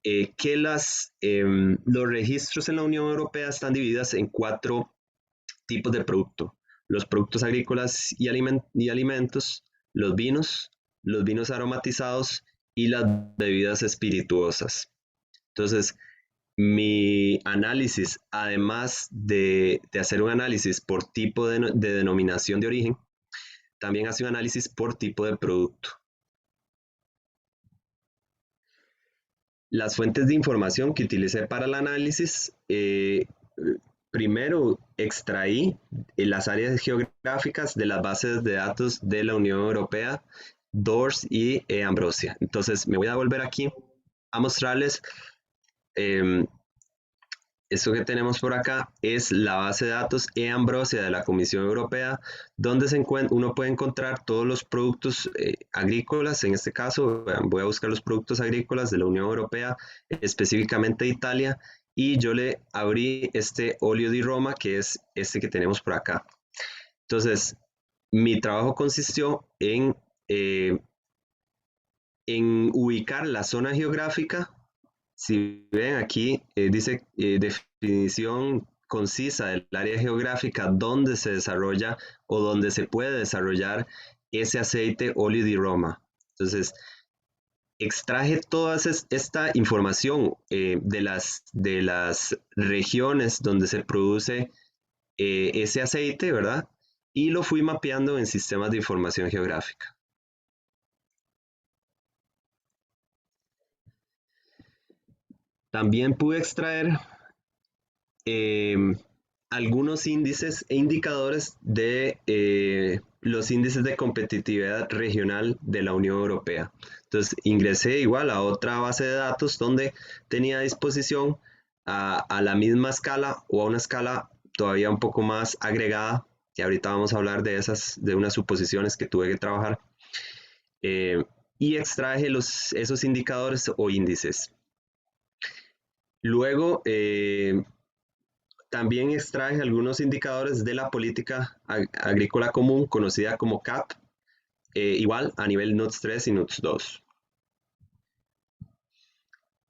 que los registros en la Unión Europea están divididos en 4 tipos de producto: los productos agrícolas y alimentos, los vinos aromatizados y las bebidas espirituosas. Entonces, mi análisis, además de hacer un análisis por tipo de denominación de origen, también hace un análisis por tipo de producto. Las fuentes de información que utilicé para el análisis, primero extraí las áreas geográficas de las bases de datos de la Unión Europea, DORS y Ambrosia. Entonces me voy a volver aquí a mostrarles. Esto que tenemos por acá es la base de datos Ambrosia de la Comisión Europea, donde uno puede encontrar todos los productos agrícolas. En este caso, voy a buscar los productos agrícolas de la Unión Europea, específicamente de Italia, y yo le abrí este óleo di Roma, que es este que tenemos por acá. Entonces, mi trabajo consistió en ubicar la zona geográfica. Si ven aquí, dice definición concisa del área geográfica donde se desarrolla o donde se puede desarrollar ese aceite óleo di Roma. Entonces, extraje toda esta información de las regiones donde se produce ese aceite, ¿verdad? Y lo fui mapeando en sistemas de información geográfica. También pude extraer algunos índices e indicadores de los índices de competitividad regional de la Unión Europea. Entonces ingresé igual a otra base de datos donde tenía a disposición a la misma escala o a una escala todavía un poco más agregada, y ahorita vamos a hablar de unas suposiciones que tuve que trabajar, y extraje esos indicadores o índices. Luego, también extraje algunos indicadores de la política agrícola común, conocida como CAP, igual a nivel NUTS 3 y NUTS 2.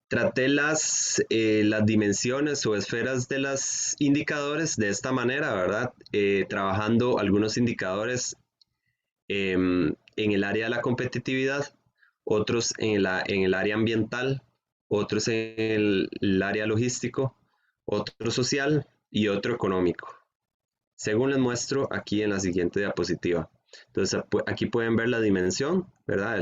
Traté las dimensiones o esferas de los indicadores de esta manera, ¿verdad? Trabajando algunos indicadores en el área de la competitividad, otros en el área ambiental, otros en el área logístico, otro social y otro económico, según les muestro aquí en la siguiente diapositiva. Entonces aquí pueden ver la dimensión, ¿verdad?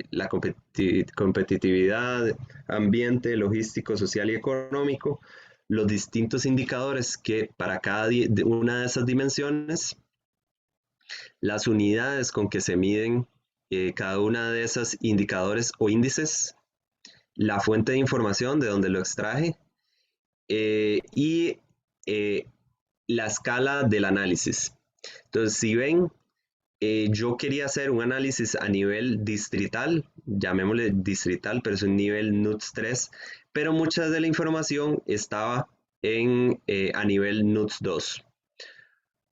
La competitividad, ambiente, logístico, social y económico, los distintos indicadores que para cada una de esas dimensiones, las unidades con que se miden cada una de esos indicadores o índices, la fuente de información de donde lo extraje, y la escala del análisis. Entonces, si ven, yo quería hacer un análisis a nivel distrital, llamémosle distrital, pero es un nivel NUTS 3, pero mucha de la información estaba a nivel NUTS 2.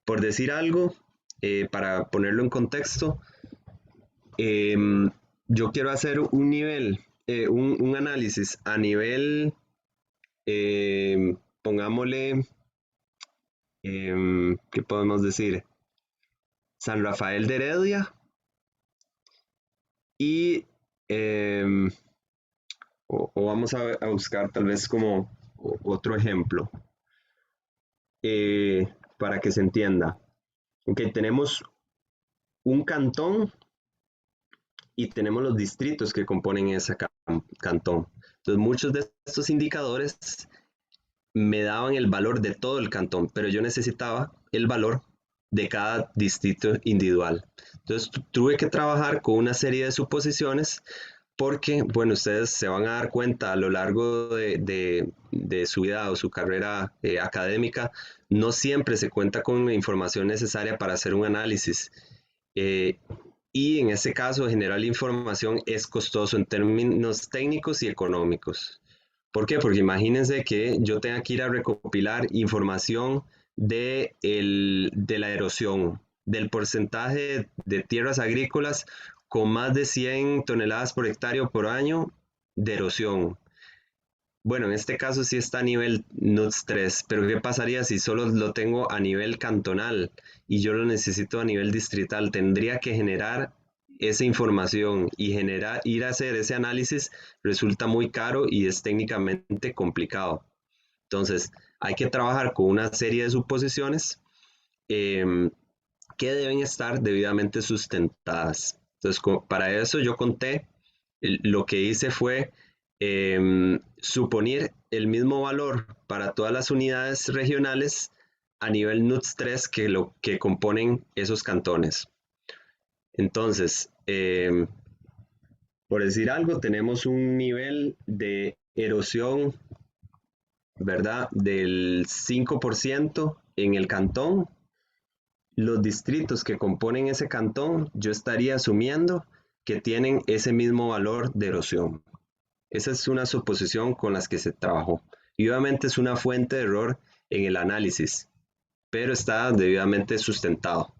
Por decir algo, para ponerlo en contexto, yo quiero hacer un análisis a nivel, pongámosle, ¿qué podemos decir? San Rafael de Heredia, Y o vamos a buscar tal vez como otro ejemplo para que se entienda. Ok, tenemos un cantón y tenemos los distritos que componen ese cantón. Entonces, muchos de estos indicadores me daban el valor de todo el cantón, pero yo necesitaba el valor de cada distrito individual. Entonces, tuve que trabajar con una serie de suposiciones porque, bueno, ustedes se van a dar cuenta a lo largo de su vida o su carrera académica, no siempre se cuenta con la información necesaria para hacer un análisis. Eh, y en este caso, generar la información es costoso en términos técnicos y económicos. ¿Por qué? Porque imagínense que yo tenga que ir a recopilar información de la erosión, del porcentaje de tierras agrícolas con más de 100 toneladas por hectárea por año de erosión. Bueno, en este caso sí está a nivel NUTS 3, pero ¿qué pasaría si solo lo tengo a nivel cantonal y yo lo necesito a nivel distrital? Tendría que generar esa información y ir a hacer ese análisis resulta muy caro y es técnicamente complicado. Entonces, hay que trabajar con una serie de suposiciones que deben estar debidamente sustentadas. Entonces, para eso yo conté, lo que hice fue suponer el mismo valor para todas las unidades regionales a nivel NUTS 3 que lo que componen esos cantones. Entonces, por decir algo, tenemos un nivel de erosión, ¿verdad? Del 5% en el cantón. Los distritos que componen ese cantón, yo estaría asumiendo que tienen ese mismo valor de erosión. Esa es una suposición con las que se trabajó. Y obviamente es una fuente de error en el análisis, pero está debidamente sustentado.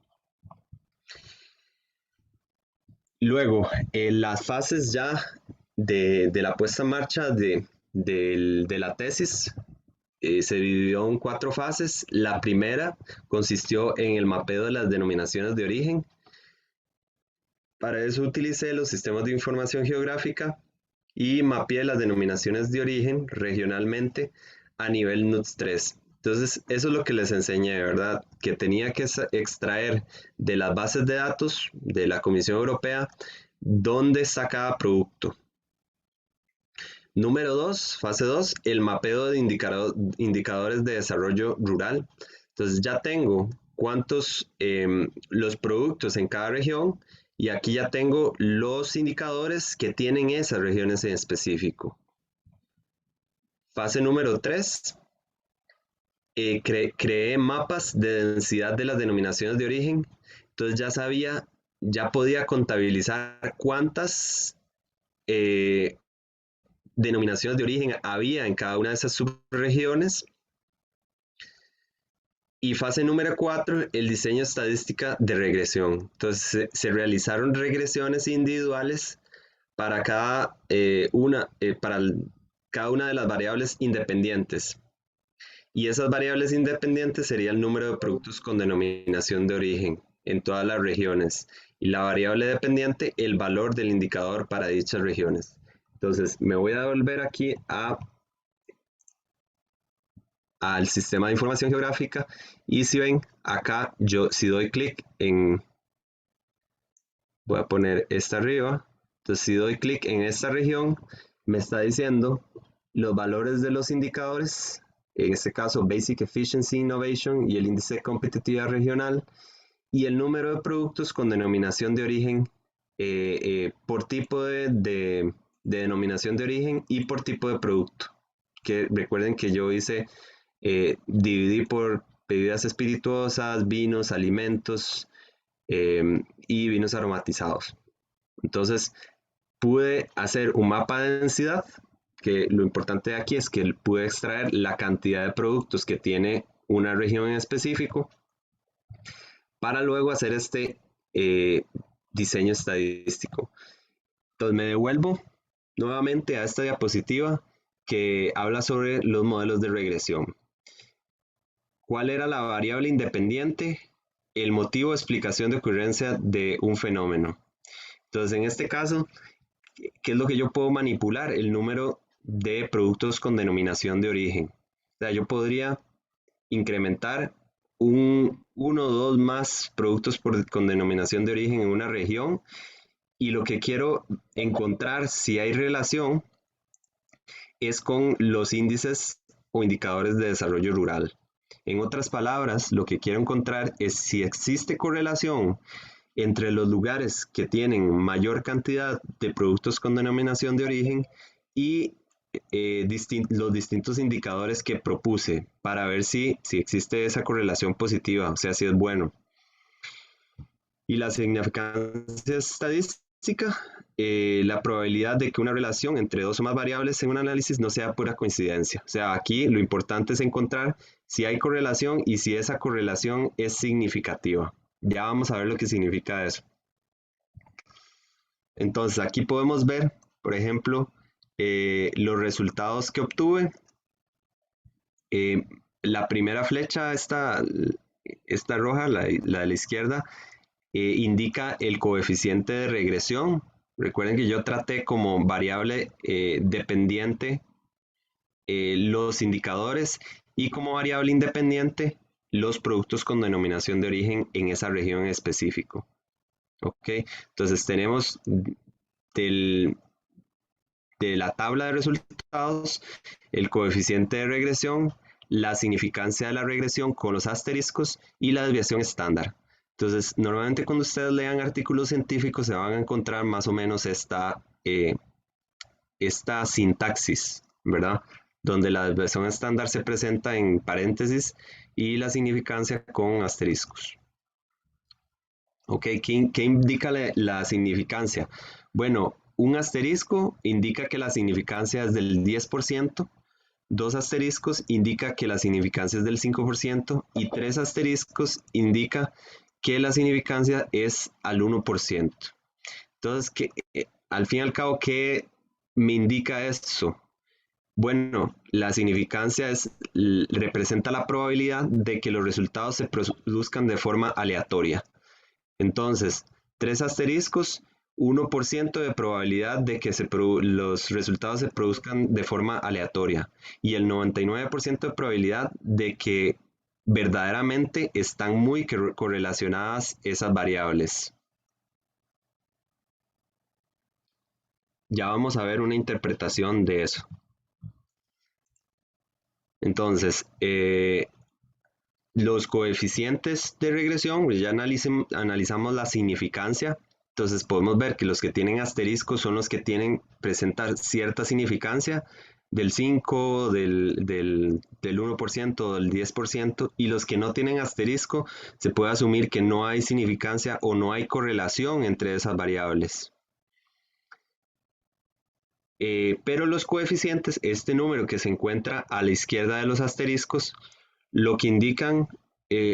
Luego, en las fases ya de la puesta en marcha de la tesis, se dividió en 4 fases. La primera consistió en el mapeo de las denominaciones de origen. Para eso utilicé los sistemas de información geográfica y mapeé las denominaciones de origen regionalmente a nivel NUTS 3. Entonces, eso es lo que les enseñé, ¿verdad? Que tenía que extraer de las bases de datos de la Comisión Europea dónde está cada producto. Número 2, fase 2, el mapeo de indicadores de desarrollo rural. Entonces ya tengo cuántos los productos en cada región y aquí ya tengo los indicadores que tienen esas regiones en específico. Fase número 3, creé mapas de densidad de las denominaciones de origen. Entonces ya podía contabilizar cuántas denominaciones de origen había en cada una de esas subregiones. Y fase número 4, el diseño estadística de regresión. Entonces se realizaron regresiones individuales para cada una de las variables independientes. Y esas variables independientes sería el número de productos con denominación de origen en todas las regiones. Y la variable dependiente, el valor del indicador para dichas regiones. Entonces me voy a volver aquí al sistema de información geográfica y si ven acá yo si doy clic voy a poner esta arriba, entonces si doy clic en esta región me está diciendo los valores de los indicadores, en este caso Basic Efficiency Innovation y el índice de competitividad regional y el número de productos con denominación de origen por tipo de denominación de origen y por tipo de producto, que recuerden que yo dividí por bebidas espirituosas, vinos, alimentos y vinos aromatizados. Entonces pude hacer un mapa de densidad, que lo importante aquí es que pude extraer la cantidad de productos que tiene una región en específico para luego hacer este diseño estadístico. Entonces me devuelvo nuevamente a esta diapositiva que habla sobre los modelos de regresión. ¿Cuál era la variable independiente? El motivo o explicación de ocurrencia de un fenómeno. Entonces, en este caso, ¿qué es lo que yo puedo manipular? El número de productos con denominación de origen. O sea, yo podría incrementar uno o dos más productos con denominación de origen en una región, y lo que quiero encontrar, si hay relación, es con los índices o indicadores de desarrollo rural. En otras palabras, lo que quiero encontrar es si existe correlación entre los lugares que tienen mayor cantidad de productos con denominación de origen y los distintos indicadores que propuse para ver si existe esa correlación positiva, o sea, si es bueno. Y la significancia estadística, la probabilidad de que una relación entre dos o más variables en un análisis no sea pura coincidencia. O sea, aquí lo importante es encontrar si hay correlación y si esa correlación es significativa. Ya vamos a ver lo que significa eso. Entonces, aquí podemos ver, por ejemplo, los resultados que obtuve. La primera flecha, esta roja, la de la izquierda, indica el coeficiente de regresión. Recuerden que yo traté como variable dependiente los indicadores y como variable independiente los productos con denominación de origen en esa región en específico. ¿Ok? Entonces tenemos de la tabla de resultados el coeficiente de regresión, la significancia de la regresión con los asteriscos y la desviación estándar. Entonces, normalmente cuando ustedes lean artículos científicos se van a encontrar más o menos esta sintaxis, ¿verdad? Donde la desviación estándar se presenta en paréntesis y la significancia con asteriscos. Ok, ¿qué indica la significancia? Bueno, un asterisco indica que la significancia es del 10%, dos asteriscos indica que la significancia es del 5% y tres asteriscos indica que la significancia es al 1%. Entonces, al fin y al cabo, ¿qué me indica eso? Bueno, la significancia representa la probabilidad de que los resultados se produzcan de forma aleatoria. Entonces, tres asteriscos, 1% de probabilidad de que los resultados se produzcan de forma aleatoria y el 99% de probabilidad de que verdaderamente están muy correlacionadas esas variables. Ya vamos a ver una interpretación de eso. Entonces, los coeficientes de regresión, pues ya analizamos la significancia. Entonces podemos ver que los que tienen asterisco son los que presentar cierta significancia del 5, del 1%, del 10%, y los que no tienen asterisco se puede asumir que no hay significancia o no hay correlación entre esas variables. Pero los coeficientes, este número que se encuentra a la izquierda de los asteriscos, lo que indican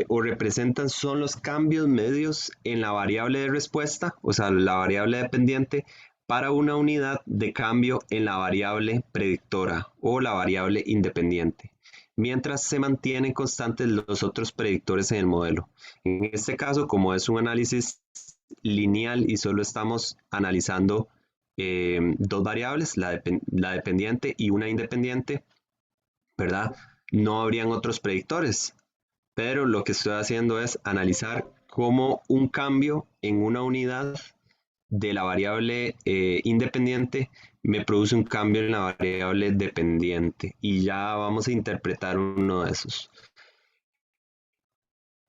o representan son los cambios medios en la variable de respuesta, o sea, la variable dependiente, para una unidad de cambio en la variable predictora o la variable independiente, mientras se mantienen constantes los otros predictores en el modelo. En este caso, como es un análisis lineal y solo estamos analizando dos variables, la dependiente y una independiente, ¿verdad? No habrían otros predictores, pero lo que estoy haciendo es analizar cómo un cambio en una unidad de la variable independiente me produce un cambio en la variable dependiente, y ya vamos a interpretar uno de esos.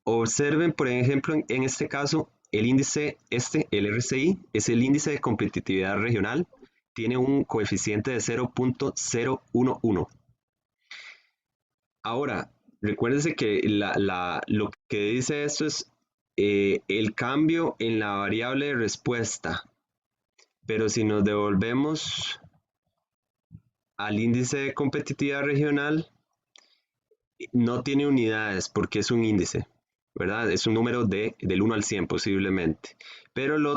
Observen, por ejemplo, en este caso, el índice el RCI, es el índice de competitividad regional, tiene un coeficiente de 0.011. Ahora, recuérdense que lo que dice esto es el cambio en la variable de respuesta, pero si nos devolvemos al índice de competitividad regional, no tiene unidades porque es un índice, ¿verdad? Es un número del 1 al 100 posiblemente, pero los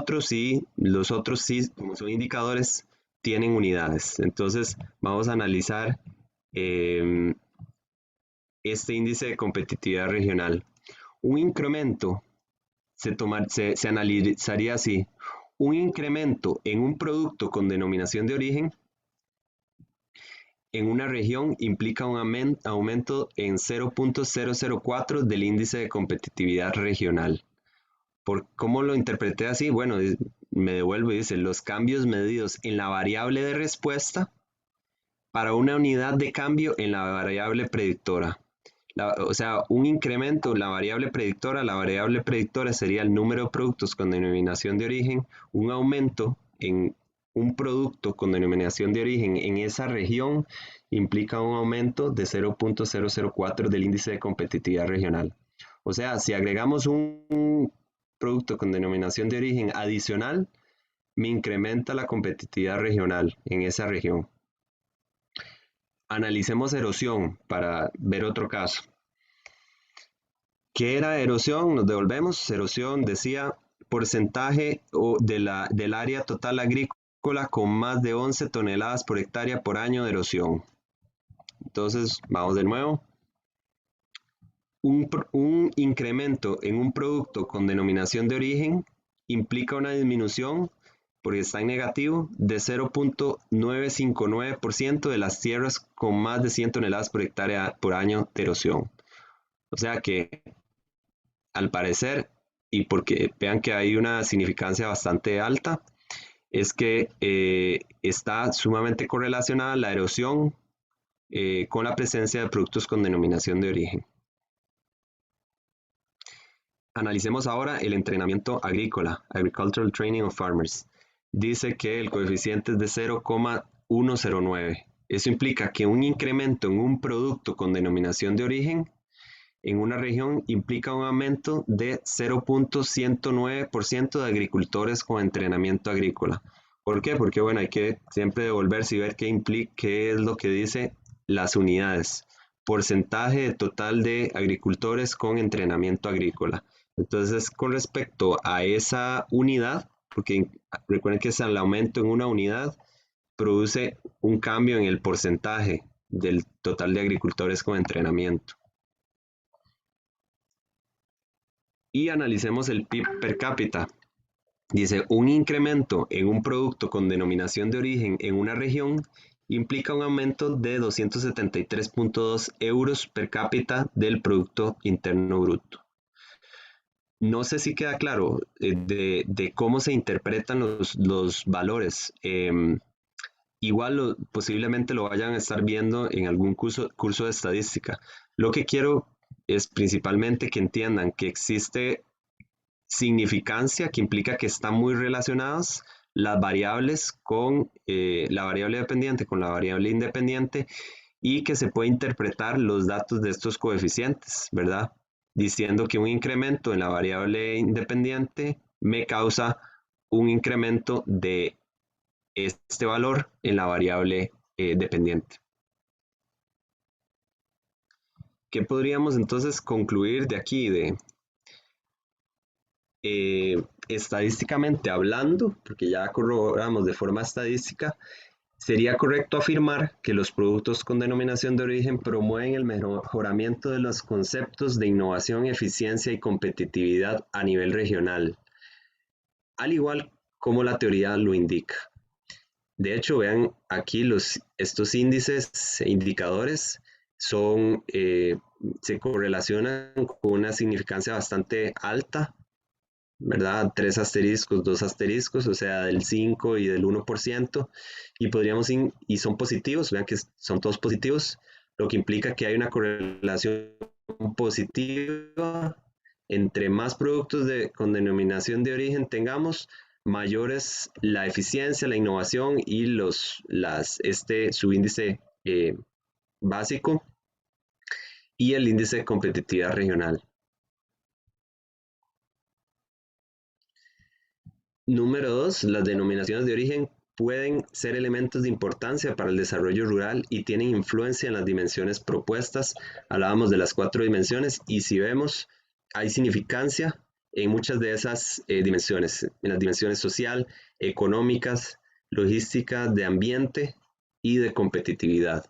otros sí, como son indicadores, tienen unidades. Entonces, vamos a analizar este índice de competitividad regional. Un incremento se analizaría así: un incremento en un producto con denominación de origen en una región implica un aumento en 0.004 del índice de competitividad regional. ¿Cómo lo interpreté así? Bueno, me devuelvo y dice, los cambios medidos en la variable de respuesta para una unidad de cambio en la variable predictora. O sea, un incremento en la variable predictora sería el número de productos con denominación de origen, un aumento en un producto con denominación de origen en esa región implica un aumento de 0.004 del índice de competitividad regional. O sea, si agregamos un producto con denominación de origen adicional, me incrementa la competitividad regional en esa región. Analicemos erosión para ver otro caso. ¿Qué era erosión? Nos devolvemos. Erosión decía porcentaje del área total agrícola con más de 11 toneladas por hectárea por año de erosión. Entonces, vamos de nuevo. Un incremento en un producto con denominación de origen implica una disminución, porque está en negativo, de 0.959% de las tierras con más de 100 toneladas por hectárea por año de erosión. O sea que, al parecer, y porque vean que hay una significancia bastante alta, es que está sumamente correlacionada la erosión con la presencia de productos con denominación de origen. Analicemos ahora el entrenamiento agrícola, Agricultural Training of Farmers. Dice que el coeficiente es de 0,109. Eso implica que un incremento en un producto con denominación de origen en una región implica un aumento de 0.109% de agricultores con entrenamiento agrícola. ¿Por qué? Porque bueno, hay que siempre devolverse y ver qué es lo que dice las unidades. Porcentaje de total de agricultores con entrenamiento agrícola. Entonces, con respecto a esa unidad, porque recuerden que es el aumento en una unidad, produce un cambio en el porcentaje del total de agricultores con entrenamiento. Y analicemos el PIB per cápita. Dice, un incremento en un producto con denominación de origen en una región implica un aumento de 273.2 euros per cápita del Producto Interno Bruto. No sé si queda claro de cómo se interpretan los valores. Igual posiblemente lo vayan a estar viendo en algún curso de estadística. Lo que quiero es principalmente que entiendan que existe significancia, que implica que están muy relacionadas las variables con la variable dependiente con la variable independiente y que se puede interpretar los datos de estos coeficientes, ¿verdad? Diciendo que un incremento en la variable independiente me causa un incremento de este valor en la variable dependiente. ¿Qué podríamos entonces concluir de aquí? Estadísticamente hablando, porque ya corroboramos de forma estadística, sería correcto afirmar que los productos con denominación de origen promueven el mejoramiento de los conceptos de innovación, eficiencia y competitividad a nivel regional, al igual como la teoría lo indica. De hecho, vean aquí estos índices e indicadores se correlacionan con una significancia bastante alta, ¿verdad? 3 asteriscos, 2 asteriscos, o sea, del 5 y del 1%, y son positivos, vean que son todos positivos, lo que implica que hay una correlación positiva. Entre más productos con denominación de origen tengamos, mayor es la eficiencia, la innovación y su índice básico y el índice de competitividad regional. Número 2, las denominaciones de origen pueden ser elementos de importancia para el desarrollo rural y tienen influencia en las dimensiones propuestas. Hablábamos de las 4 dimensiones y si vemos, hay significancia en muchas de esas dimensiones, en las dimensiones social, económicas, logística, de ambiente y de competitividad.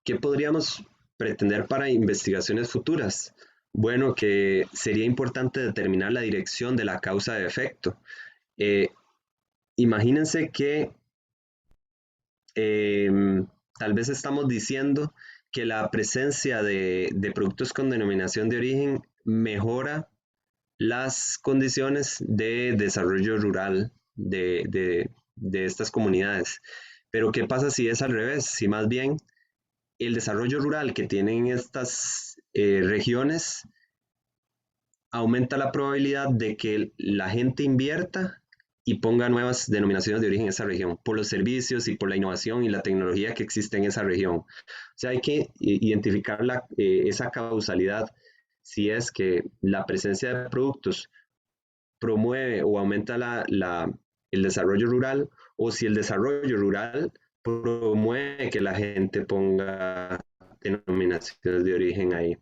¿Qué podríamos pretender para investigaciones futuras? bueno, que sería importante determinar la dirección de la causa de efecto. Eh, Imagínense que tal vez estamos diciendo que la presencia de productos con denominación de origen mejora las condiciones de desarrollo rural de estas comunidades. Pero ¿qué pasa si es al revés? Si más bien el desarrollo rural que tienen estas regiones aumenta la probabilidad de que la gente invierta y ponga nuevas denominaciones de origen en esa región, por los servicios y por la innovación y la tecnología que existe en esa región. O sea, hay que identificar esa causalidad, si es que la presencia de productos promueve o aumenta el desarrollo rural, o si el desarrollo rural promueve que la gente ponga denominaciones de origen ahí.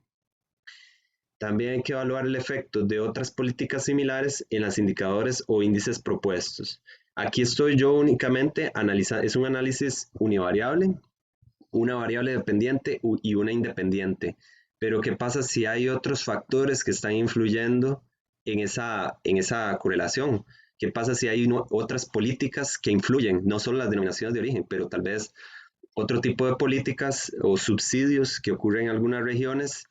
También hay que evaluar el efecto de otras políticas similares en los indicadores o índices propuestos. Aquí estoy yo únicamente analizando, es un análisis univariable, una variable dependiente y una independiente. Pero ¿qué pasa si hay otros factores que están influyendo en esa correlación? ¿Qué pasa si hay otras políticas que influyen, no solo las denominaciones de origen, pero tal vez otro tipo de políticas o subsidios que ocurren en algunas regiones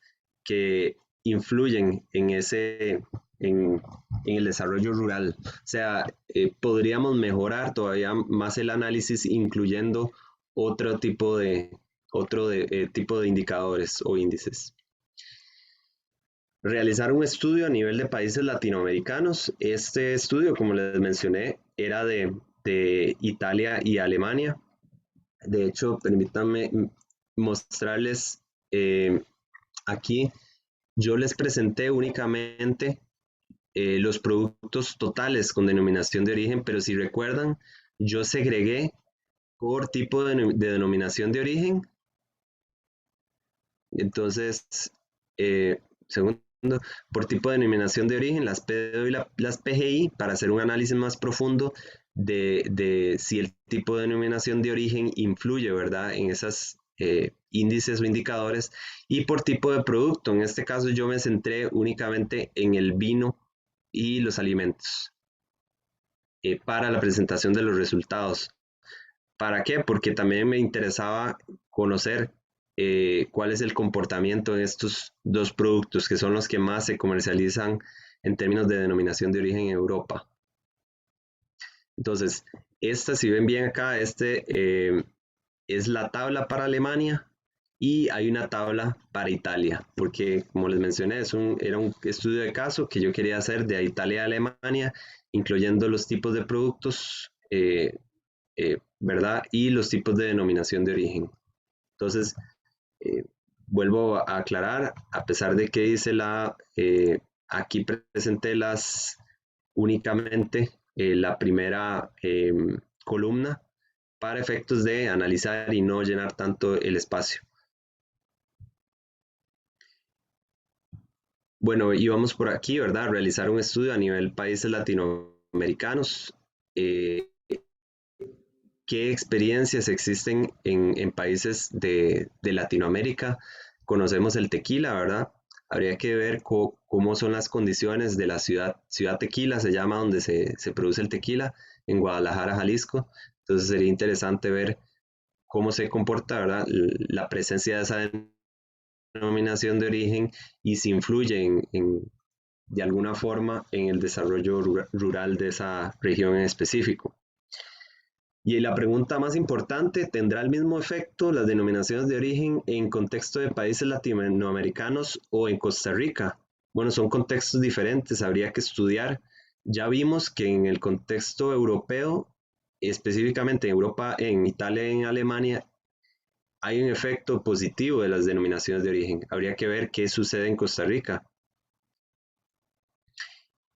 que influyen en el desarrollo rural? O sea, podríamos mejorar todavía más el análisis incluyendo otro tipo tipo de indicadores o índices. Realizar un estudio a nivel de países latinoamericanos. Este estudio, como les mencioné, era de Italia y Alemania. De hecho, permítanme mostrarles aquí. Yo les presenté únicamente los productos totales con denominación de origen, pero si recuerdan, yo segregué por tipo de denominación de origen. Entonces, segundo, por tipo de denominación de origen, las PDO y las PGI, para hacer un análisis más profundo de si el tipo de denominación de origen influye, ¿verdad?, en esas índices o indicadores, y por tipo de producto. En este caso yo me centré únicamente en el vino y los alimentos para la presentación de los resultados. ¿Para qué? Porque también me interesaba conocer cuál es el comportamiento de estos dos productos, que son los que más se comercializan en términos de denominación de origen en Europa. Entonces, si ven bien acá, es la tabla para Alemania y hay una tabla para Italia, porque como les mencioné, era un estudio de caso que yo quería hacer de Italia a Alemania, incluyendo los tipos de productos, ¿verdad? Y los tipos de denominación de origen. Entonces, vuelvo a aclarar, a pesar de que dice aquí presenté únicamente la primera columna para efectos de analizar y no llenar tanto el espacio. Bueno, y vamos por aquí, ¿verdad? Realizar un estudio a nivel países latinoamericanos. ¿Qué experiencias existen en países de Latinoamérica? Conocemos el tequila, ¿verdad? Habría que ver cómo son las condiciones de la ciudad. Ciudad Tequila se llama donde se produce el tequila, en Guadalajara, Jalisco. Entonces sería interesante ver cómo se comporta, ¿verdad?, la presencia de esa denominación de origen y si influye de alguna forma en el desarrollo rural de esa región en específico. Y la pregunta más importante, ¿tendrá el mismo efecto las denominaciones de origen en contexto de países latinoamericanos o en Costa Rica? Bueno, son contextos diferentes, habría que estudiar. Ya vimos que en el contexto europeo, específicamente en Europa, en Italia y en Alemania, hay un efecto positivo de las denominaciones de origen. Habría que ver qué sucede en Costa Rica.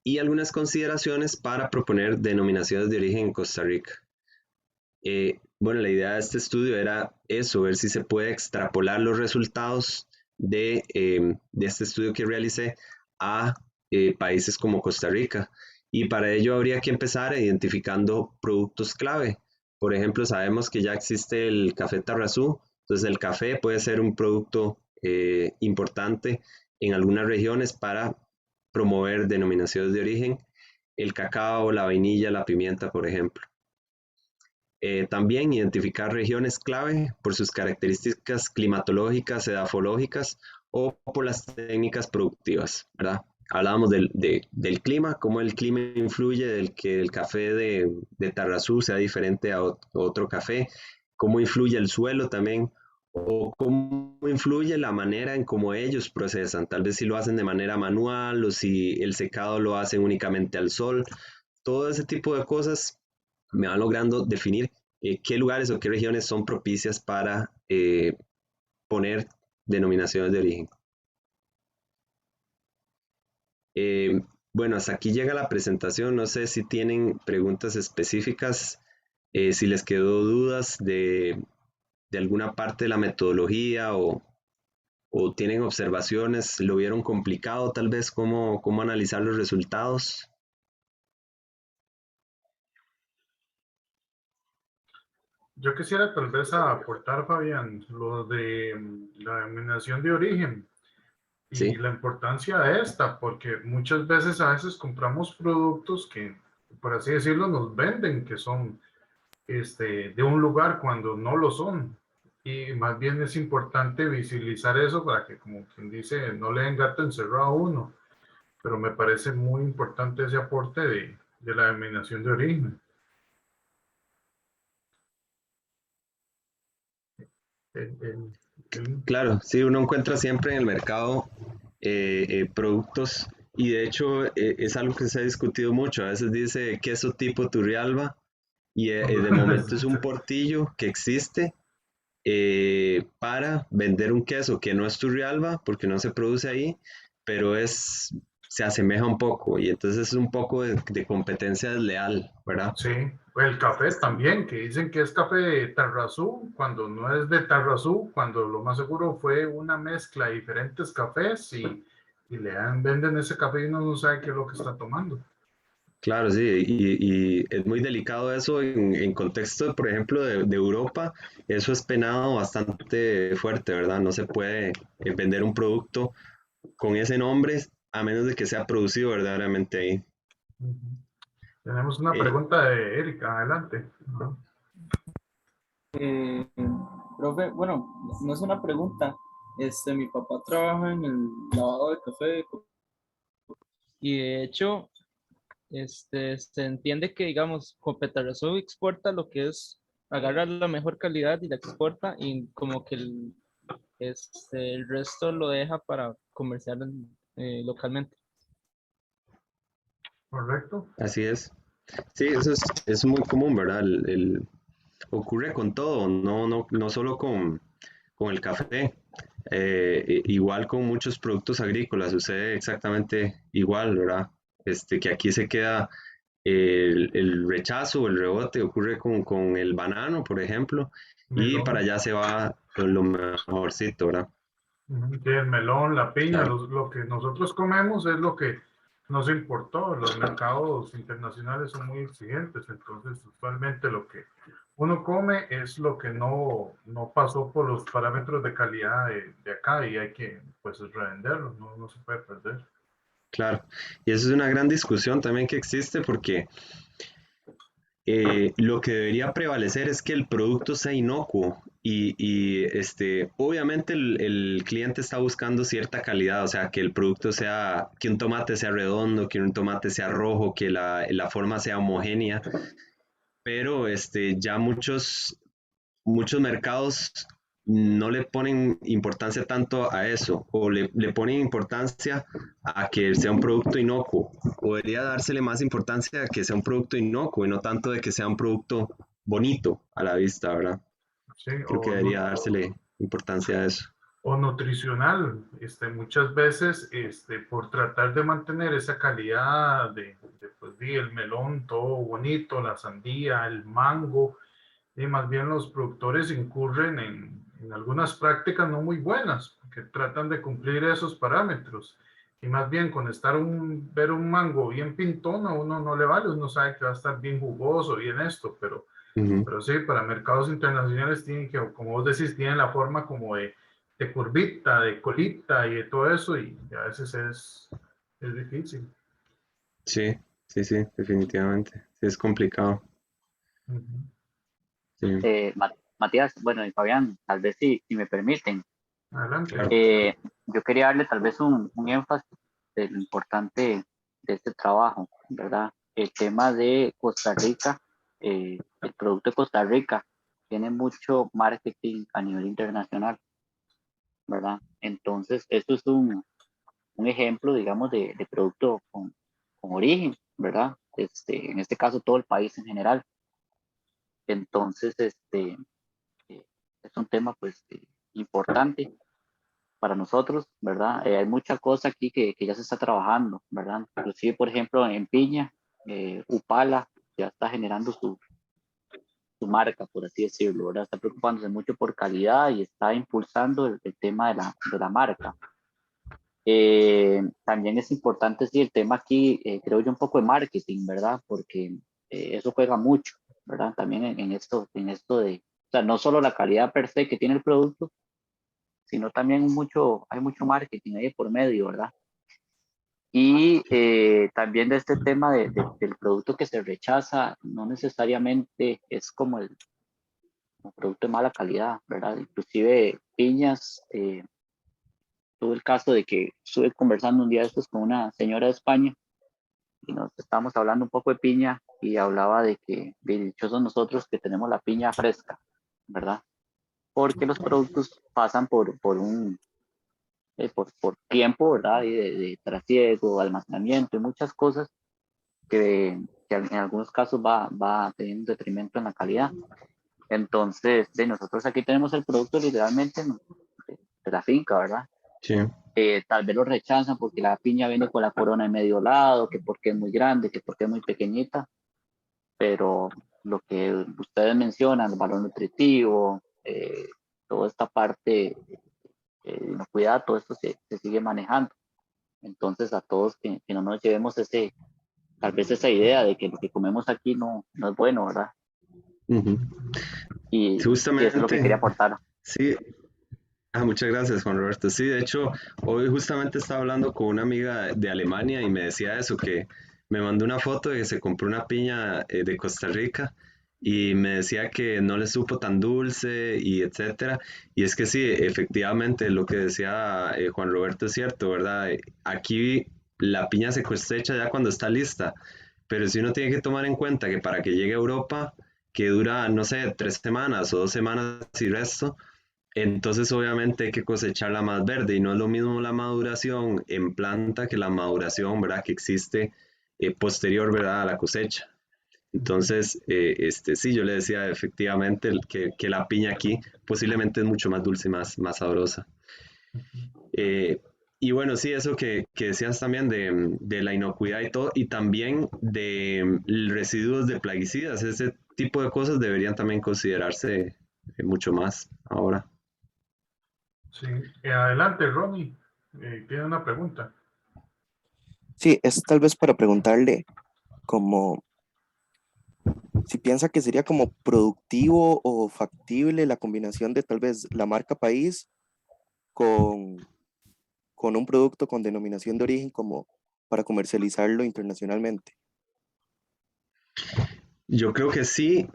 Y algunas consideraciones para proponer denominaciones de origen en Costa Rica. Bueno, la idea de este estudio era eso, ver si se puede extrapolar los resultados de este estudio que realicé a países como Costa Rica. Y para ello habría que empezar identificando productos clave. Por ejemplo, sabemos que ya existe el café Tarrazú, entonces el café puede ser un producto importante en algunas regiones para promover denominaciones de origen, el cacao, la vainilla, la pimienta, por ejemplo. También identificar regiones clave por sus características climatológicas, edafológicas o por las técnicas productivas, ¿verdad? Hablábamos del clima, cómo el clima influye del que el café de Tarrazú sea diferente a otro café, cómo influye el suelo también, o cómo influye la manera en cómo ellos procesan, tal vez si lo hacen de manera manual o si el secado lo hacen únicamente al sol, todo ese tipo de cosas me van logrando definir qué lugares o qué regiones son propicias para poner denominaciones de origen. Bueno, hasta aquí llega la presentación. No sé si tienen preguntas específicas, si les quedó dudas de alguna parte de la metodología o tienen observaciones, lo vieron complicado tal vez cómo analizar los resultados. Yo quisiera tal vez aportar, Fabián, lo de la denominación de origen y Sí, la importancia de esta, porque muchas veces a veces compramos productos que, por así decirlo, nos venden que son de un lugar cuando no lo son. Y más bien es importante visibilizar eso para que, como quien dice, no le den gato encerrado a uno. Pero me parece muy importante ese aporte de la denominación de origen. El- el- el- claro, sí, uno encuentra siempre en el mercado productos y de hecho es algo que se ha discutido mucho. A veces dice queso tipo Turrialba y de momento es un portillo que existe para vender un queso que no es Turrialba porque no se produce ahí, pero se asemeja un poco y entonces es un poco de competencia desleal, ¿verdad? Sí, el café también, que dicen que es café de Tarrazú, cuando no es de Tarrazú, cuando lo más seguro fue una mezcla de diferentes cafés y venden ese café y uno no sabe qué es lo que está tomando. Claro, sí, y es muy delicado eso en contexto, por ejemplo, de Europa, eso es penado bastante fuerte, ¿verdad? No se puede vender un producto con ese nombre a menos de que sea producido verdaderamente ahí. Ujú. Tenemos una Eh, pregunta de Erika, adelante. Ajá. Eh, profe, bueno, no es una pregunta. Mi papá trabaja en el lavado de café y de hecho, se entiende que, digamos, Copetarrazú exporta lo que es, agarra la mejor calidad y la exporta y como que el resto lo deja para comerciar localmente. Correcto. Así es. Sí, eso es muy común, ¿verdad? Ocurre con todo, no solo con el café. Igual con muchos productos agrícolas, sucede exactamente igual, ¿verdad? Que aquí se queda el rechazo o el rebote, ocurre con el banano, por ejemplo, y para Melón. allá se va lo mejorcito, ¿verdad? Ujú. Sí, el melón, la piña, Claro, lo que nosotros comemos es lo que nos importó. Los mercados internacionales son muy exigentes, entonces usualmente lo que uno come es lo que no pasó por los parámetros de calidad de acá y hay que pues revenderlo, no se puede perder. claro. Y eso es una gran discusión también que existe porque lo que debería prevalecer es que el producto sea inocuo obviamente el cliente está buscando cierta calidad, o sea, que el producto sea, que un tomate sea redondo, que un tomate sea rojo, que la forma sea homogénea, pero ya muchos mercados no le ponen importancia tanto a eso, o le ponen importancia a que sea un producto inocuo. Podría dársele más importancia a que sea un producto inocuo y no tanto de que sea un producto bonito a la vista, ¿verdad? Sí, Creo que debería dársele importancia a eso. o nutricional, muchas veces, por tratar de mantener esa calidad pues, el melón todo bonito, la sandía, el mango, y más bien los productores incurren en algunas prácticas no muy buenas, que tratan de cumplir esos parámetros. Y más bien con ver un mango bien pintón a uno no le vale, uno sabe que va a estar bien jugoso, bien esto, Ujú. pero sí, para mercados internacionales tienen que, como vos decís, tienen la forma como de de curvita, de colita y de todo eso, y a veces es difícil. Sí, sí, sí, definitivamente. Sí, es complicado. Ujú. Sí, Matías, bueno, y Fabián, tal vez si me permiten, Adelante. claro. yo quería darle tal vez un énfasis de lo importante de este trabajo, ¿verdad? El tema de Costa Rica, el producto de Costa Rica tiene mucho marketing a nivel internacional, ¿verdad? Entonces, esto es un ejemplo, digamos, de producto con origen, ¿verdad? En este caso, todo el país en general. Entonces, es un tema, pues, importante para nosotros, ¿verdad? Hay mucha cosa aquí que ya se está trabajando, ¿verdad? Inclusive, por ejemplo, en piña, Upala ya está generando su marca, por así decirlo, ¿verdad? Está preocupándose mucho por calidad y está impulsando el tema de la marca. También es importante, sí, el tema aquí, creo yo, un poco de marketing, ¿verdad? Porque eso juega mucho, ¿verdad? También en esto de, o sea, no solo la calidad per se que tiene el producto, sino también hay mucho marketing ahí por medio, ¿verdad? Y también de este tema del producto que se rechaza, no necesariamente es como el producto de mala calidad, ¿verdad? Inclusive piñas, tuve el caso de que estuve conversando un día de estos con una señora de España y nos estábamos hablando un poco de piña y hablaba de que de dichosos nosotros que tenemos la piña fresca, ¿verdad? Porque los productos pasan por tiempo, ¿verdad? Y de trasiego, almacenamiento y muchas cosas que en algunos casos va teniendo un detrimento en la calidad. Entonces, nosotros aquí tenemos el producto literalmente de la finca, ¿verdad? Sí, Tal vez lo rechazan porque la piña viene con la corona en medio lado, que porque es muy grande, que porque es muy pequeñita, pero lo que ustedes mencionan, el valor nutritivo, toda esta parte de inocuidad, todo esto se sigue manejando. Entonces, a todos que no nos llevemos tal vez esa idea de que lo que comemos aquí no es bueno, ¿verdad? ujú. Y eso es lo que quería Justamente, aportar. sí. Muchas gracias, Juan Roberto. Sí, de hecho, hoy justamente estaba hablando con una amiga de Alemania y me decía eso, que me mandó una foto de que se compró una piña de Costa Rica y me decía que no le supo tan dulce y etcétera. Y es que sí, efectivamente, lo que decía Juan Roberto es cierto, ¿verdad? Aquí la piña se cosecha ya cuando está lista, pero si uno tiene que tomar en cuenta que para que llegue a Europa, que dura, no sé, 3 semanas o 2 semanas y resto, entonces obviamente hay que cosecharla más verde y no es lo mismo la maduración en planta que la maduración, ¿verdad? Que existe posterior, ¿verdad? A la cosecha. Entonces, sí, yo le decía efectivamente que la piña aquí posiblemente es mucho más dulce y más sabrosa. Eh, y bueno, sí, eso que decías también de la inocuidad y todo, y también de residuos de plaguicidas, ese tipo de cosas deberían también considerarse mucho más ahora. Sí. Adelante, Ronnie. Tiene una pregunta. Sí, es tal vez para preguntarle como si piensa que sería como productivo o factible la combinación de tal vez la marca país con, con un producto con denominación de origen como para comercializarlo internacionalmente. Yo creo que sí.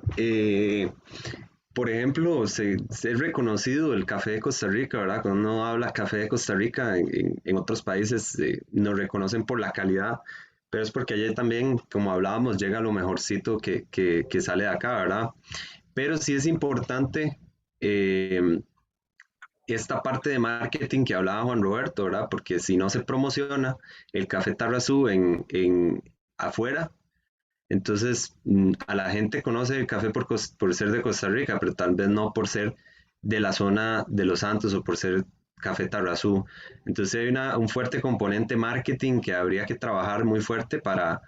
Por ejemplo, se es reconocido el café de Costa Rica, ¿verdad? Cuando uno habla café de Costa Rica en otros países, nos reconocen por la calidad, pero es porque allí también, como hablábamos, llega lo mejorcito que sale de acá, ¿verdad? Pero sí es importante eh, esta parte de marketing que hablaba Juan Roberto, ¿verdad? Porque si no se promociona el café Tarrazú en afuera, entonces, a la gente conoce el café por ser de Costa Rica, pero tal vez no por ser de la zona de Los Santos o por ser café Tarrazú. Entonces hay un fuerte componente marketing que habría que trabajar muy fuerte para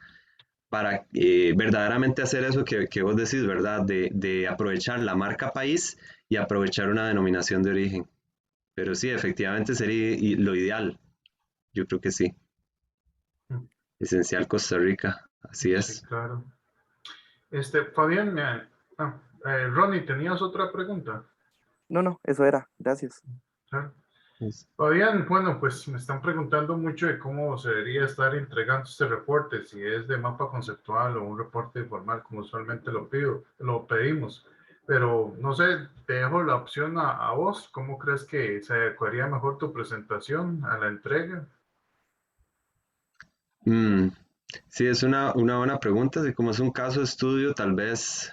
verdaderamente hacer eso que vos decís, ¿verdad? De aprovechar la marca país y aprovechar una denominación de origen. Pero sí, efectivamente sería lo ideal. Yo creo que sí. Esencial Costa Rica. Así Sí, es. claro. Fabián, Ronnie, ¿tenías otra pregunta? No, eso era. Gracias. Claro. Fabián, bueno, pues me están preguntando mucho de cómo se debería estar entregando este reporte, si es de mapa conceptual o un reporte formal, como usualmente lo pedimos. Pero no sé, te dejo la opción a vos. ¿Cómo crees que se adecuaría mejor tu presentación a la entrega? Sí, es una buena pregunta. Si como es un caso de estudio, tal vez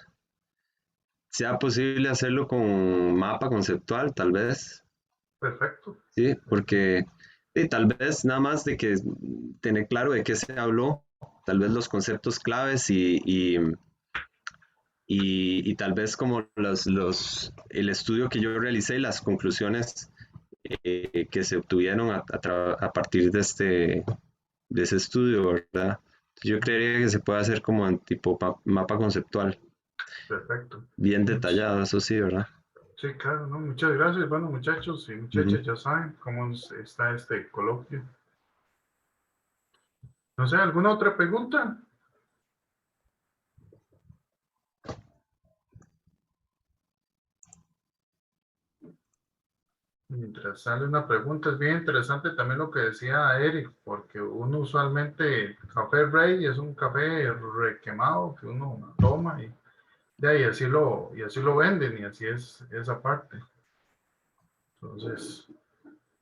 sea posible hacerlo con mapa conceptual, tal vez. Perfecto. Sí, porque tal vez nada más de que tener claro de qué se habló, tal vez los conceptos claves y tal vez como el estudio que yo realicé y las conclusiones que se obtuvieron a partir de ese estudio, ¿verdad? Yo creería que se puede hacer como en tipo mapa conceptual, Perfecto. bien detallado, eso sí, ¿verdad? Sí, claro, ¿no? Muchas gracias. Bueno, muchachos y Ujú. muchachas, ya saben cómo está este coloquio. No sé, ¿alguna otra pregunta? Mientras sale una pregunta, es bien interesante también lo que decía Eric, porque uno usualmente, café Rey es un café requemado que uno toma y, de ahí y así lo venden y así es esa parte. Entonces,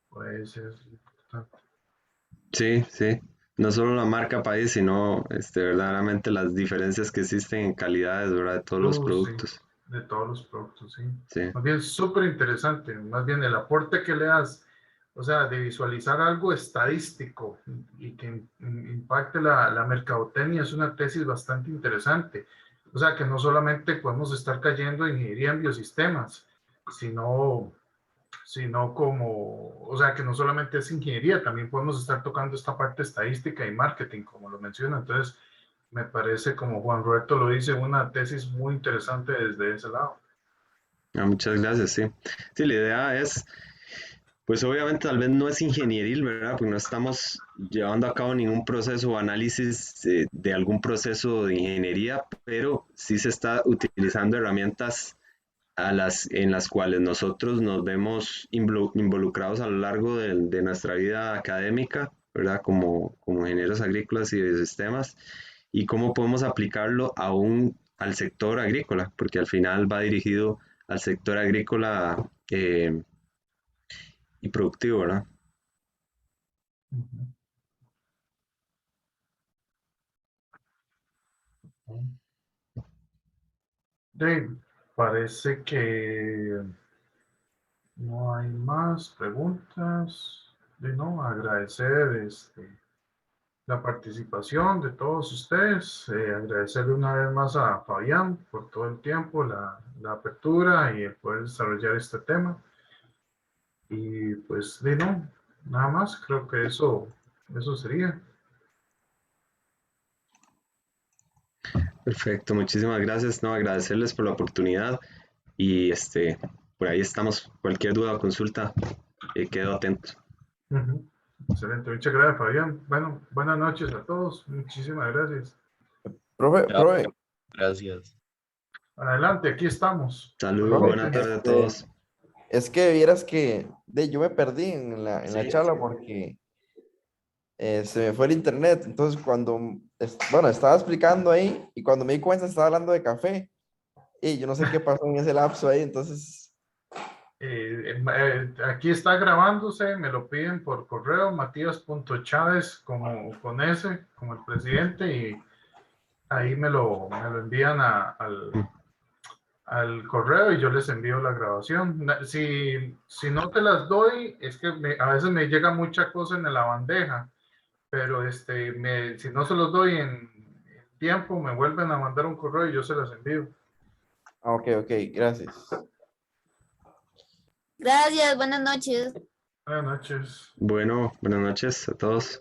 pues es importante. Sí, sí. No solo la marca país, sino verdaderamente las diferencias que existen en calidades, ¿verdad? De todos los Sí, productos. de todos los productos, sí. Sí. Más bien, súper interesante. Más bien, el aporte que le das, o sea, de visualizar algo estadístico y que impacte la mercadotecnia es una tesis bastante interesante. O sea, que no solamente podemos estar cayendo en ingeniería en biosistemas, sino, sino como, o sea, que no solamente es ingeniería, también podemos estar tocando esta parte estadística y marketing, como lo menciona. Entonces, me parece, como Juan Roberto lo dice, una tesis muy interesante desde ese lado. Muchas gracias, sí. Sí, la idea es, pues obviamente tal vez no es ingenieril, ¿verdad? Porque no estamos llevando a cabo ningún proceso o análisis de algún proceso de ingeniería, pero sí se está utilizando herramientas en las cuales nosotros nos vemos involucrados a lo largo de nuestra vida académica, ¿verdad? Como ingenieros agrícolas y de sistemas, y cómo podemos aplicarlo al sector agrícola, porque al final va dirigido al sector agrícola y productivo, ¿verdad? Dave, parece que no hay más preguntas. De no, agradecer la participación de todos ustedes, agradecerle una vez más a Fabián por todo el tiempo, la apertura y el poder desarrollar este tema. Y pues de no, nada más, creo que eso sería. Perfecto, muchísimas gracias. No, agradecerles por la oportunidad y por ahí estamos. Cualquier duda o consulta, quedo atento. Ujú. Excelente, muchas gracias, Fabián. Bueno, buenas noches a todos. Muchísimas gracias. Chao, Profe, gracias. Adelante, aquí estamos. Saludos, profe, buenas tardes a todos. es que vieras que yo me perdí en la Sí. charla porque se me fue el internet. Entonces, bueno, estaba explicando ahí y cuando me di cuenta estaba hablando de café y yo no sé qué pasó en ese lapso ahí. Entonces, Aquí está grabándose, me lo piden por correo, matías.chávez como con S, como el presidente, y ahí me lo envían al correo y yo les envío la grabación. Si no te las doy, es que a veces me llega mucha cosa en la bandeja, pero si no se los doy en tiempo, me vuelven a mandar un correo y yo se las envío. ok, gracias. Gracias, buenas noches. Buenas noches. Bueno, buenas noches a todos.